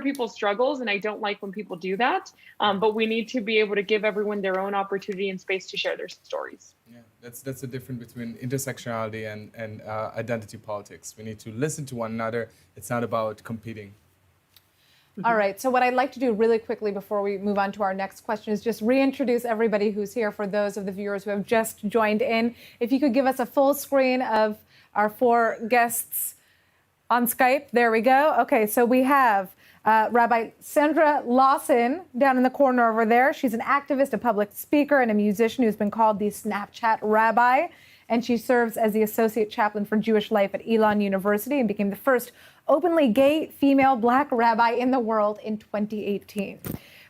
people's struggles, and I don't like when people do that. But we need to be able to give everyone their own opportunity and space to share their stories. Yeah, that's the difference between intersectionality and identity politics. We need to listen to one another. It's not about competing. All right, so what I'd like to do really quickly before we move on to our next question is just reintroduce everybody who's here for those of the viewers who have just joined in. If you could give us a full screen of our 4 guests on Skype. There we go. Okay, so we have Rabbi Sandra Lawson down in the corner over there. She's an activist, a public speaker, and a musician who's been called the Snapchat Rabbi. And she serves as the Associate Chaplain for Jewish Life at Elon University and became the first openly gay female Black rabbi in the world in 2018.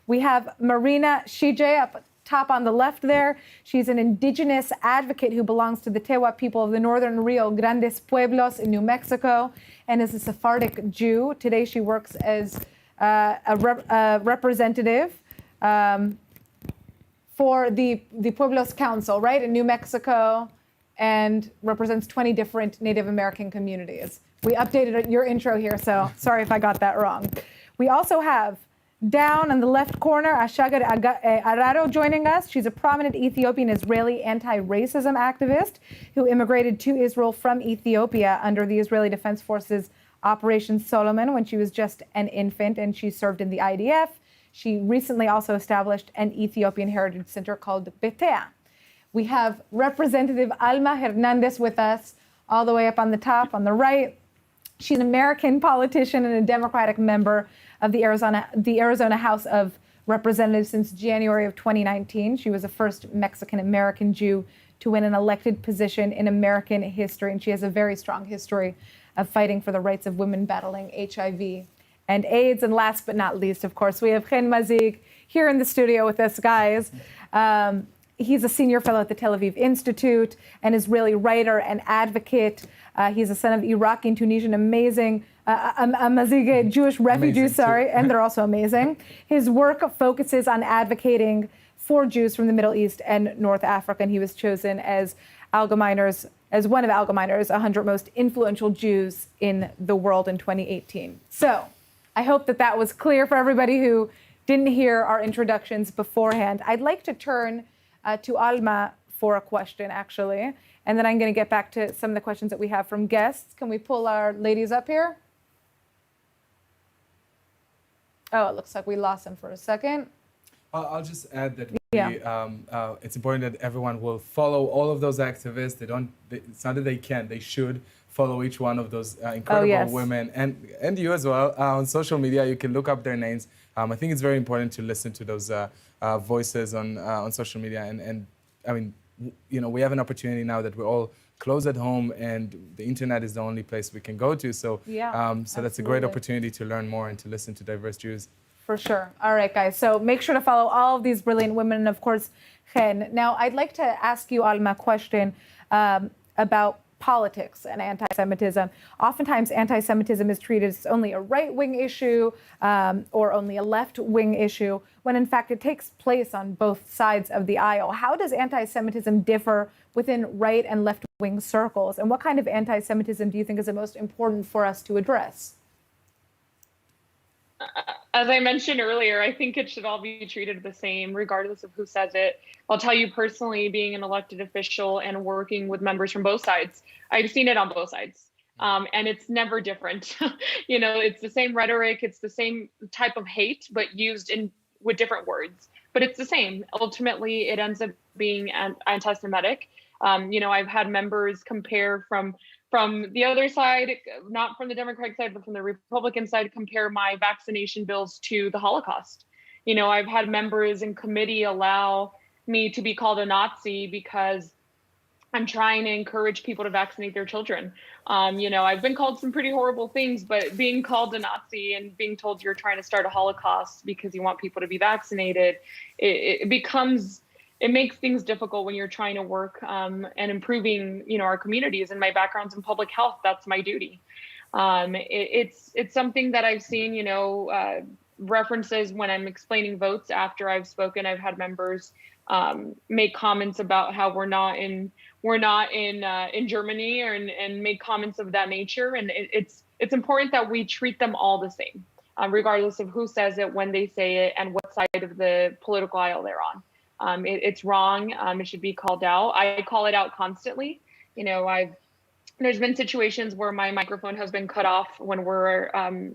We have Marina Shijay up top on the left there. She's an indigenous advocate who belongs to the Tewa people of the northern Rio Grandes Pueblos in New Mexico and is a Sephardic Jew. Today she works as a representative for the Pueblos Council, right, in New Mexico, and represents 20 different Native American communities. We updated your intro here, so sorry if I got that wrong. We also have down in the left corner, Ashagar Araro joining us. She's a prominent Ethiopian Israeli anti-racism activist who immigrated to Israel from Ethiopia under the Israeli Defense Forces Operation Solomon when she was just an infant, and she served in the IDF. She recently also established an Ethiopian heritage center called Betea. We have Representative Alma Hernandez with us all the way up on the top on the right. She's an American politician and a Democratic member of the Arizona House of Representatives since January of 2019. She was the first Mexican-American Jew to win an elected position in American history, and she has a very strong history of fighting for the rights of women battling HIV and AIDS. And last but not least, of course, we have Chen Mazig here in the studio with us, guys. He's a senior fellow at the Tel Aviv Institute, an Israeli writer and advocate. He's a son of Iraqi and Tunisian, amazing, Mazig, Jewish refugees, and they're also amazing. His work focuses on advocating for Jews from the Middle East and North Africa, and he was chosen as one of Allgemeiner's 100 most influential Jews in the world in 2018. So I hope that was clear for everybody who didn't hear our introductions beforehand. I'd like to turn to Alma for a question, actually, and then I'm going to get back to some of the questions that we have from guests. Can we pull our ladies up here? Oh, it looks like we lost them for a second. I'll just add that it's important that everyone will follow all of those activists. It's not that they can, they should follow each one of those incredible women and you as well. On social media, you can look up their names. I think it's very important to listen to those voices on social media. And I mean, you know, we have an opportunity now that we're all close at home and the internet is the only place we can go to. So, so that's a great opportunity to learn more and to listen to diverse Jews. For sure. All right, guys. So make sure to follow all of these brilliant women and, of course, Chen. Now, I'd like to ask you, Alma, a question about politics and anti-Semitism. Oftentimes, anti-Semitism is treated as only a right-wing issue or only a left-wing issue, when in fact it takes place on both sides of the aisle. How does anti-Semitism differ within right and left-wing circles? And what kind of anti-Semitism do you think is the most important for us to address? As I mentioned earlier, I think it should all be treated the same, regardless of who says it. I'll tell you personally, being an elected official and working with members from both sides, I've seen it on both sides. And it's never different. You know, it's the same rhetoric, it's the same type of hate, but used with different words. But it's the same. Ultimately, it ends up being anti-Semitic. You know, I've had members compare from the other side, not from the Democratic side, but from the Republican side, compare my vaccination bills to the Holocaust. You know, I've had members in committee allow me to be called a Nazi because I'm trying to encourage people to vaccinate their children. You know, I've been called some pretty horrible things, but being called a Nazi and being told you're trying to start a Holocaust because you want people to be vaccinated, it makes things difficult when you're trying to work and improving, you know, our communities. And my background's in public health. That's my duty. It's something that I've seen, you know, references when I'm explaining votes after I've spoken. I've had members make comments about how we're not in Germany, and make comments of that nature. And it's important that we treat them all the same, regardless of who says it, when they say it, and what side of the political aisle they're on. It's wrong. It should be called out. I call it out constantly. You know, there's been situations where my microphone has been cut off when we're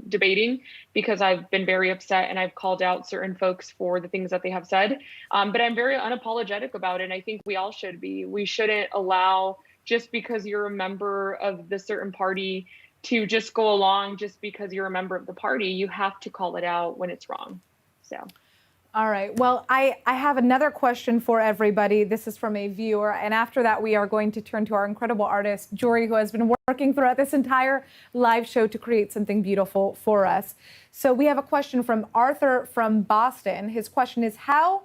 debating, because I've been very upset and I've called out certain folks for the things that they have said. But I'm very unapologetic about it. And I think we all should be. We shouldn't allow, just because you're a member of the certain party, to just go along just because you're a member of the party. You have to call it out when it's wrong. So. All right. Well, I have another question for everybody. This is from a viewer. And after that, we are going to turn to our incredible artist, Jory, who has been working throughout this entire live show to create something beautiful for us. So we have a question from Arthur from Boston. His question is, how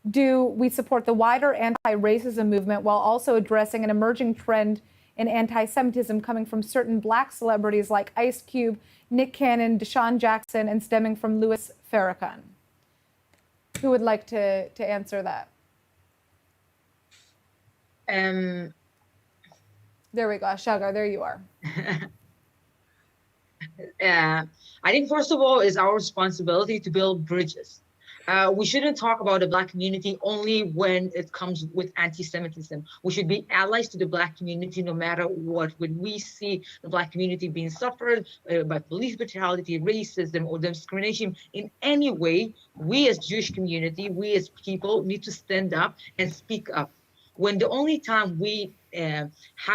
do we support the wider anti-racism movement while also addressing an emerging trend in anti-Semitism coming from certain Black celebrities like Ice Cube, Nick Cannon, Deshaun Jackson, and stemming from Louis Farrakhan? Who would like to answer that? There we go. Shagar, there you are. I think, first of all, it's our responsibility to build bridges. We shouldn't talk about the Black community only when it comes with anti-Semitism. We should be allies to the Black community no matter what. When we see the Black community being suffered by police brutality, racism, or discrimination in any way, we as Jewish community, we as people need to stand up and speak up. When the only time we have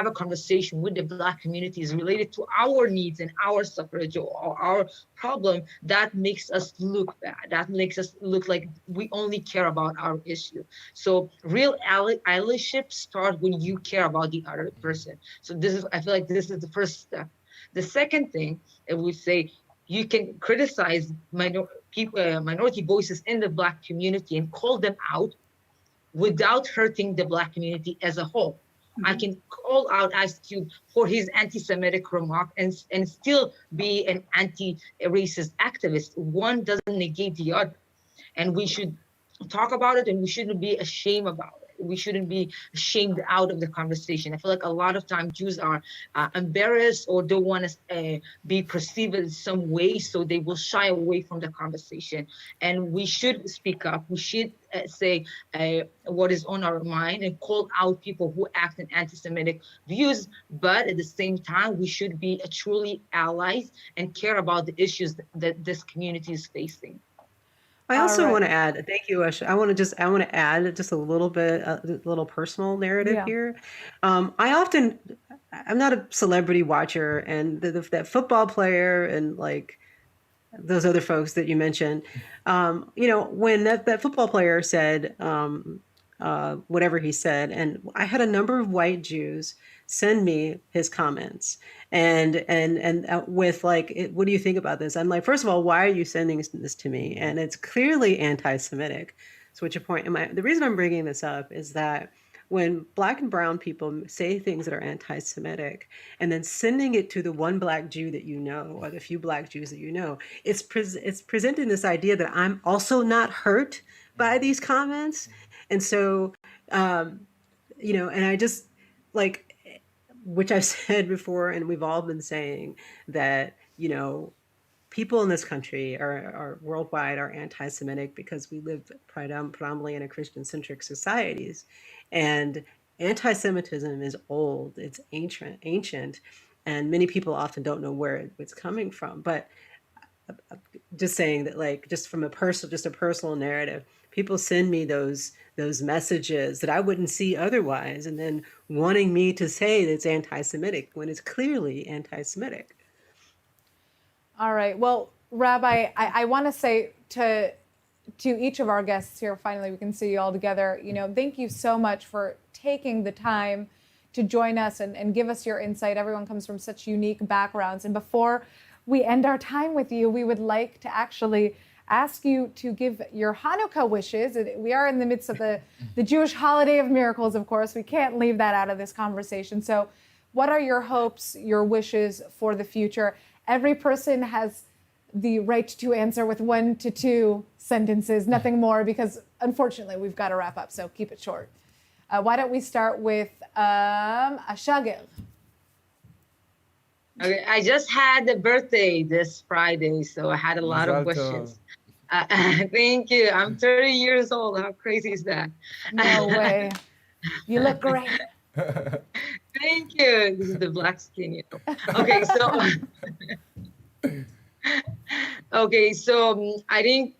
a conversation with the Black community is related to our needs and our suffrage or our problem, that makes us look bad. That makes us look like we only care about our issue. So real allyship starts when you care about the other person. So I feel like this is the first step. The second thing, I would say, you can criticize minority voices in the Black community and call them out without hurting the Black community as a whole. Mm-hmm. I can call out Ice Cube for his anti-Semitic remark and still be an anti-racist activist. One doesn't negate the other. And we should talk about it, and we shouldn't be ashamed about it. We shouldn't be shamed out of the conversation. I feel like a lot of times Jews are embarrassed or don't want to be perceived in some way, so they will shy away from the conversation. And we should speak up. We should say what is on our mind and call out people who act in anti-Semitic views. But at the same time, we should be truly allies and care about the issues that this community is facing. I also want to add, thank you, Asha. I want to add just a little bit, a little personal narrative here. I'm not a celebrity watcher, and that football player and like those other folks that you mentioned, when that football player said whatever he said, and I had a number of white Jews send me his comments and with like, what do you think about this? I'm like, first of all, why are you sending this to me? And it's clearly anti-Semitic. So what's your point? The reason I'm bringing this up is that when Black and brown people say things that are anti-Semitic and then sending it to the one Black Jew that you know, or the few Black Jews that you know, it's presenting this idea that I'm also not hurt by these comments. And so, and I just like, which I've said before, and we've all been saying that, people in this country are worldwide are anti-Semitic because we live predominantly in a Christian-centric societies. And anti-Semitism is old, it's ancient, and many people often don't know where it's coming from. But just saying that, like, just from a personal narrative, people send me those messages that I wouldn't see otherwise, and then wanting me to say that it's anti-Semitic when it's clearly anti-Semitic. All right. Well, Rabbi, I want to say to each of our guests here, finally, we can see you all together. Thank you so much for taking the time to join us and give us your insight. Everyone comes from such unique backgrounds. And before we end our time with you, we would like to actually ask you to give your Hanukkah wishes. We are in the midst of the Jewish holiday of miracles, of course. We can't leave that out of this conversation. So what are your hopes, your wishes for the future? Every person has the right to answer with 1 to 2 sentences, nothing more, because unfortunately we've got to wrap up, so keep it short. Why don't we start with Ashagir? Okay, I just had a birthday this Friday, so I had a lot of wishes. Thank you. I'm 30 years old. How crazy is that? No way. You look great. Thank you. This is the black skin, you know. Okay, so I think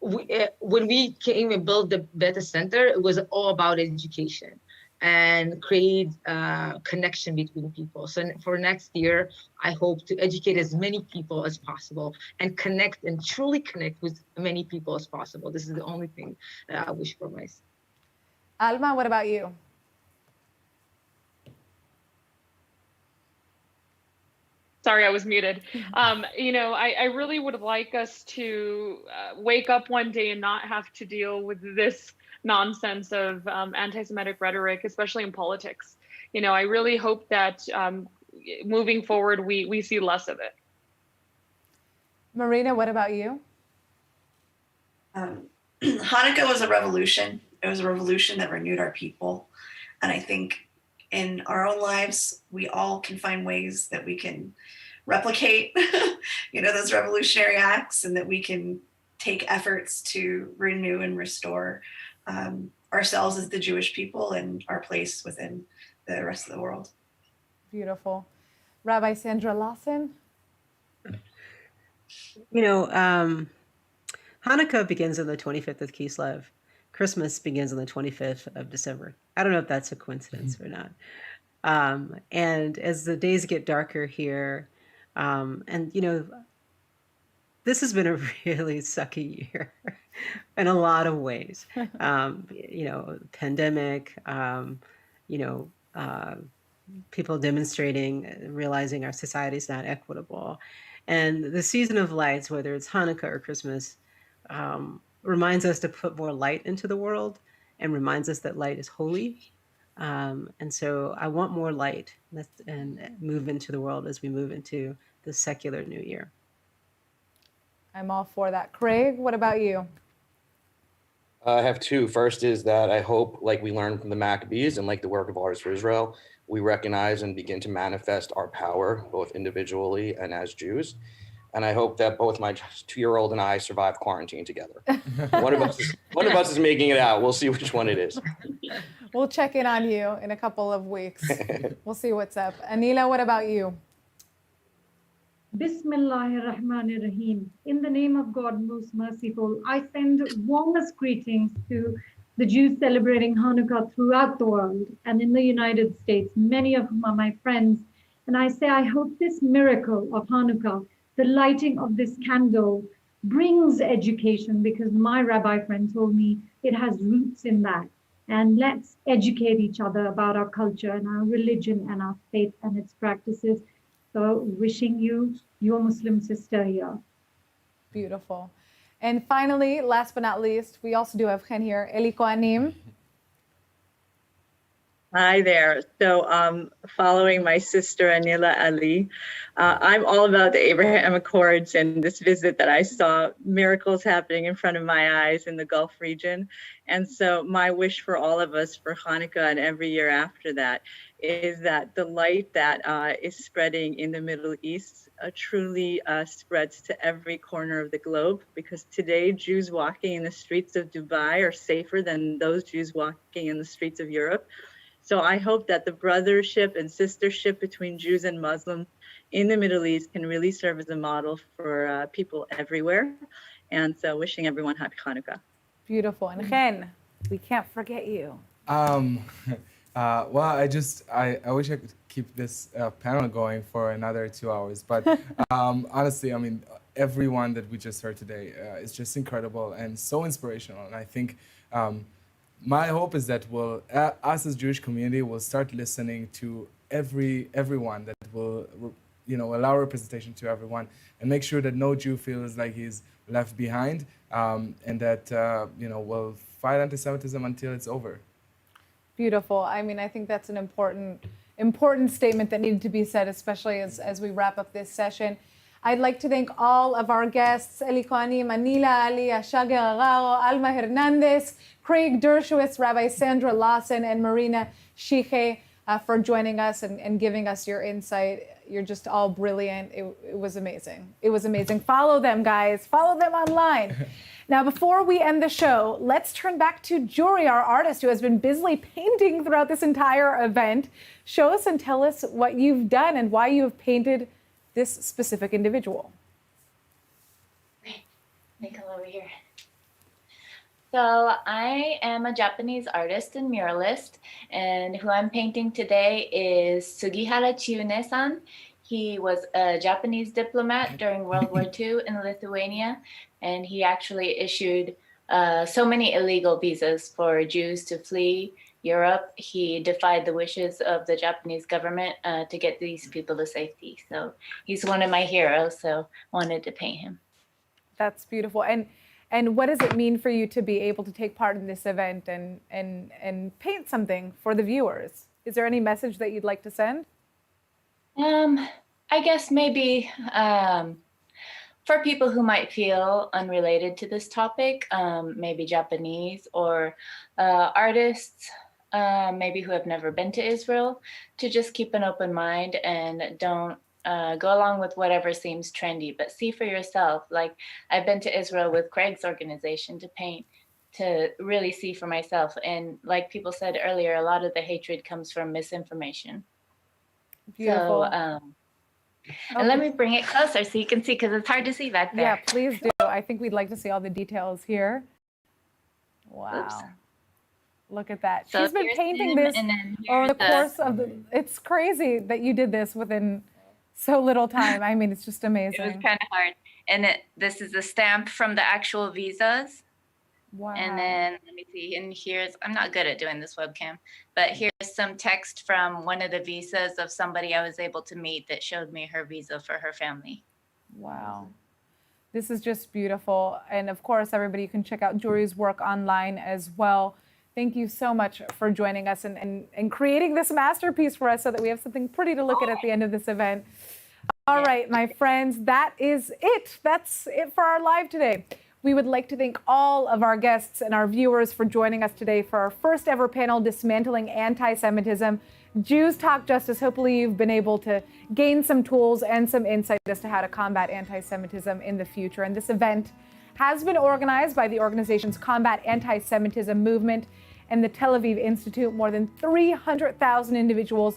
when we came and built the Beta Center, it was all about education and create connection between people. So for next year, I hope to educate as many people as possible and connect and truly connect with many people as possible. This is the only thing that I wish for myself. Alma, what about you? Sorry, I was muted. I really would like us to wake up one day and not have to deal with this nonsense of anti-Semitic rhetoric, especially in politics. I really hope that moving forward, we see less of it. Marina, what about you? Hanukkah was a revolution. It was a revolution that renewed our people. And I think in our own lives, we all can find ways that we can replicate, those revolutionary acts, and that we can take efforts to renew and restore ourselves as the Jewish people and our place within the rest of the world. Beautiful. Rabbi Sandra Lawson? Hanukkah begins on the 25th of Kislev. Christmas begins on the 25th of December. I don't know if that's a coincidence or not. And as the days get darker here, this has been a really sucky year in a lot of ways. Pandemic, people demonstrating, realizing our society is not equitable. And the season of lights, whether it's Hanukkah or Christmas, reminds us to put more light into the world and reminds us that light is holy. And so I want more light and move into the world as we move into the secular new year. I'm all for that. Craig, what about you? I have two. First is that I hope, like we learned from the Maccabees and like the work of Ours for Israel, we recognize and begin to manifest our power, both individually and as Jews. And I hope that both my 2-year-old and I survive quarantine together. One of us is making it out. We'll see which one it is. We'll check in on you in a couple of weeks. We'll see what's up. Anila, what about you? Bismillahirrahmanirrahim. In the name of God, most merciful, I send warmest greetings to the Jews celebrating Hanukkah throughout the world and in the United States, many of whom are my friends. And I say, I hope this miracle of Hanukkah, the lighting of this candle, brings education, because my rabbi friend told me it has roots in that. And let's educate each other about our culture and our religion and our faith and its practices. So wishing you, your Muslim sister here. Beautiful. And finally, last but not least, we also do have Chen here, Eli Kohanim. Hi there. So following my sister Anila Ali, I'm all about the Abraham Accords and this visit that I saw miracles happening in front of my eyes in the Gulf region. And so my wish for all of us for Hanukkah and every year after that is that the light that is spreading in the Middle East truly spreads to every corner of the globe, because today Jews walking in the streets of Dubai are safer than those Jews walking in the streets of Europe. So I hope that the brothership and sistership between Jews and Muslims in the Middle East can really serve as a model for people everywhere. And so wishing everyone happy Hanukkah. Beautiful. And Chen, we can't forget you. Well, I wish I could keep this panel going for another 2 hours. But honestly, I mean, everyone that we just heard today is just incredible and so inspirational. And I think my hope is that us as Jewish community will start listening to everyone, that will allow representation to everyone and make sure that no Jew feels like he's left behind, and that we'll fight anti-Semitism until it's over. Beautiful. I mean, I think that's an important statement that needed to be said, especially as we wrap up this session. I'd like to thank all of our guests, Elikoni Manila, Ali Ashaga Araro, Alma Hernandez, Craig Dershowitz, Rabbi Sandra Lawson, and Marina Shiche for joining us and giving us your insight. You're just all brilliant. It was amazing. It was amazing. Follow them, guys. Follow them online. Now, before we end the show, let's turn back to Juri, our artist who has been busily painting throughout this entire event. Show us and tell us what you've done and why you have painted this specific individual. Okay, let me come over here. So I am a Japanese artist and muralist, and who I'm painting today is Sugihara Chiune-san. He was a Japanese diplomat during World War II in Lithuania, and he actually issued so many illegal visas for Jews to flee Europe. He defied the wishes of the Japanese government to get these people to safety. So he's one of my heroes, so wanted to paint him. That's beautiful. And what does it mean for you to be able to take part in this event and paint something for the viewers? Is there any message that you'd like to send? I guess maybe for people who might feel unrelated to this topic, maybe Japanese or artists, maybe who have never been to Israel, to just keep an open mind and don't go along with whatever seems trendy, but see for yourself. Like, I've been to Israel with Craig's organization to paint, to really see for myself. And like people said earlier, a lot of the hatred comes from misinformation. Beautiful. So, and let me bring it closer so you can see, because it's hard to see back there. Yeah, please do. I think we'd like to see all the details here. Wow. Oops. Look at that. So She's been here's painting him, this and then over the here's course of the, it's crazy that you did this within so little time. I mean, it's just amazing. It was kind of hard. And this is a stamp from the actual visas. Wow. And then let me see, and here's, I'm not good at doing this webcam, but here's some text from one of the visas of somebody I was able to meet that showed me her visa for her family. Wow. This is just beautiful. And of course, everybody, you can check out Juri's work online as well. Thank you so much for joining us and creating this masterpiece for us so that we have something pretty to look at the end of this event. All right, my friends, that is it. That's it for our live today. We would like to thank all of our guests and our viewers for joining us today for our first ever panel, Dismantling Anti-Semitism, Jews Talk Justice. Hopefully you've been able to gain some tools and some insight as to how to combat anti-Semitism in the future. And this event has been organized by the organization's Combat Anti-Semitism Movement and the Tel Aviv Institute. More than 300,000 individuals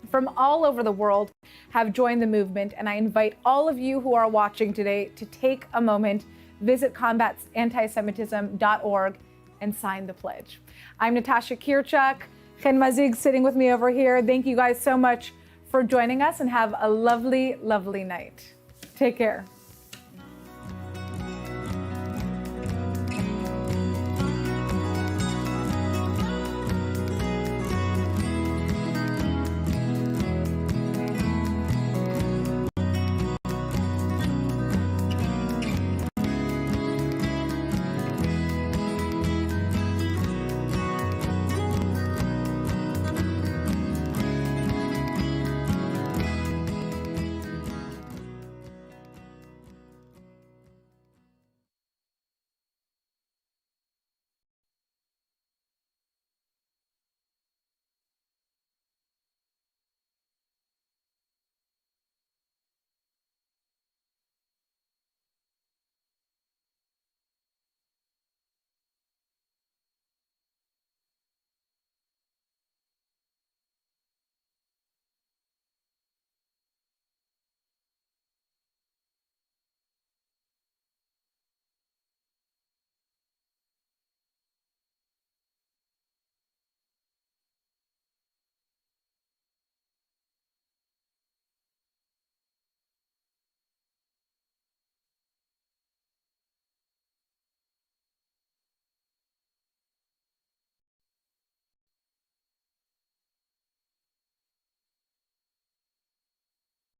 from all over the world have joined the movement. And I invite all of you who are watching today to take a moment, visit combatantisemitism.org and sign the pledge. I'm Natasha Kirchuk. Chen Mazig sitting with me over here. Thank you guys so much for joining us and have a lovely, lovely night. Take care.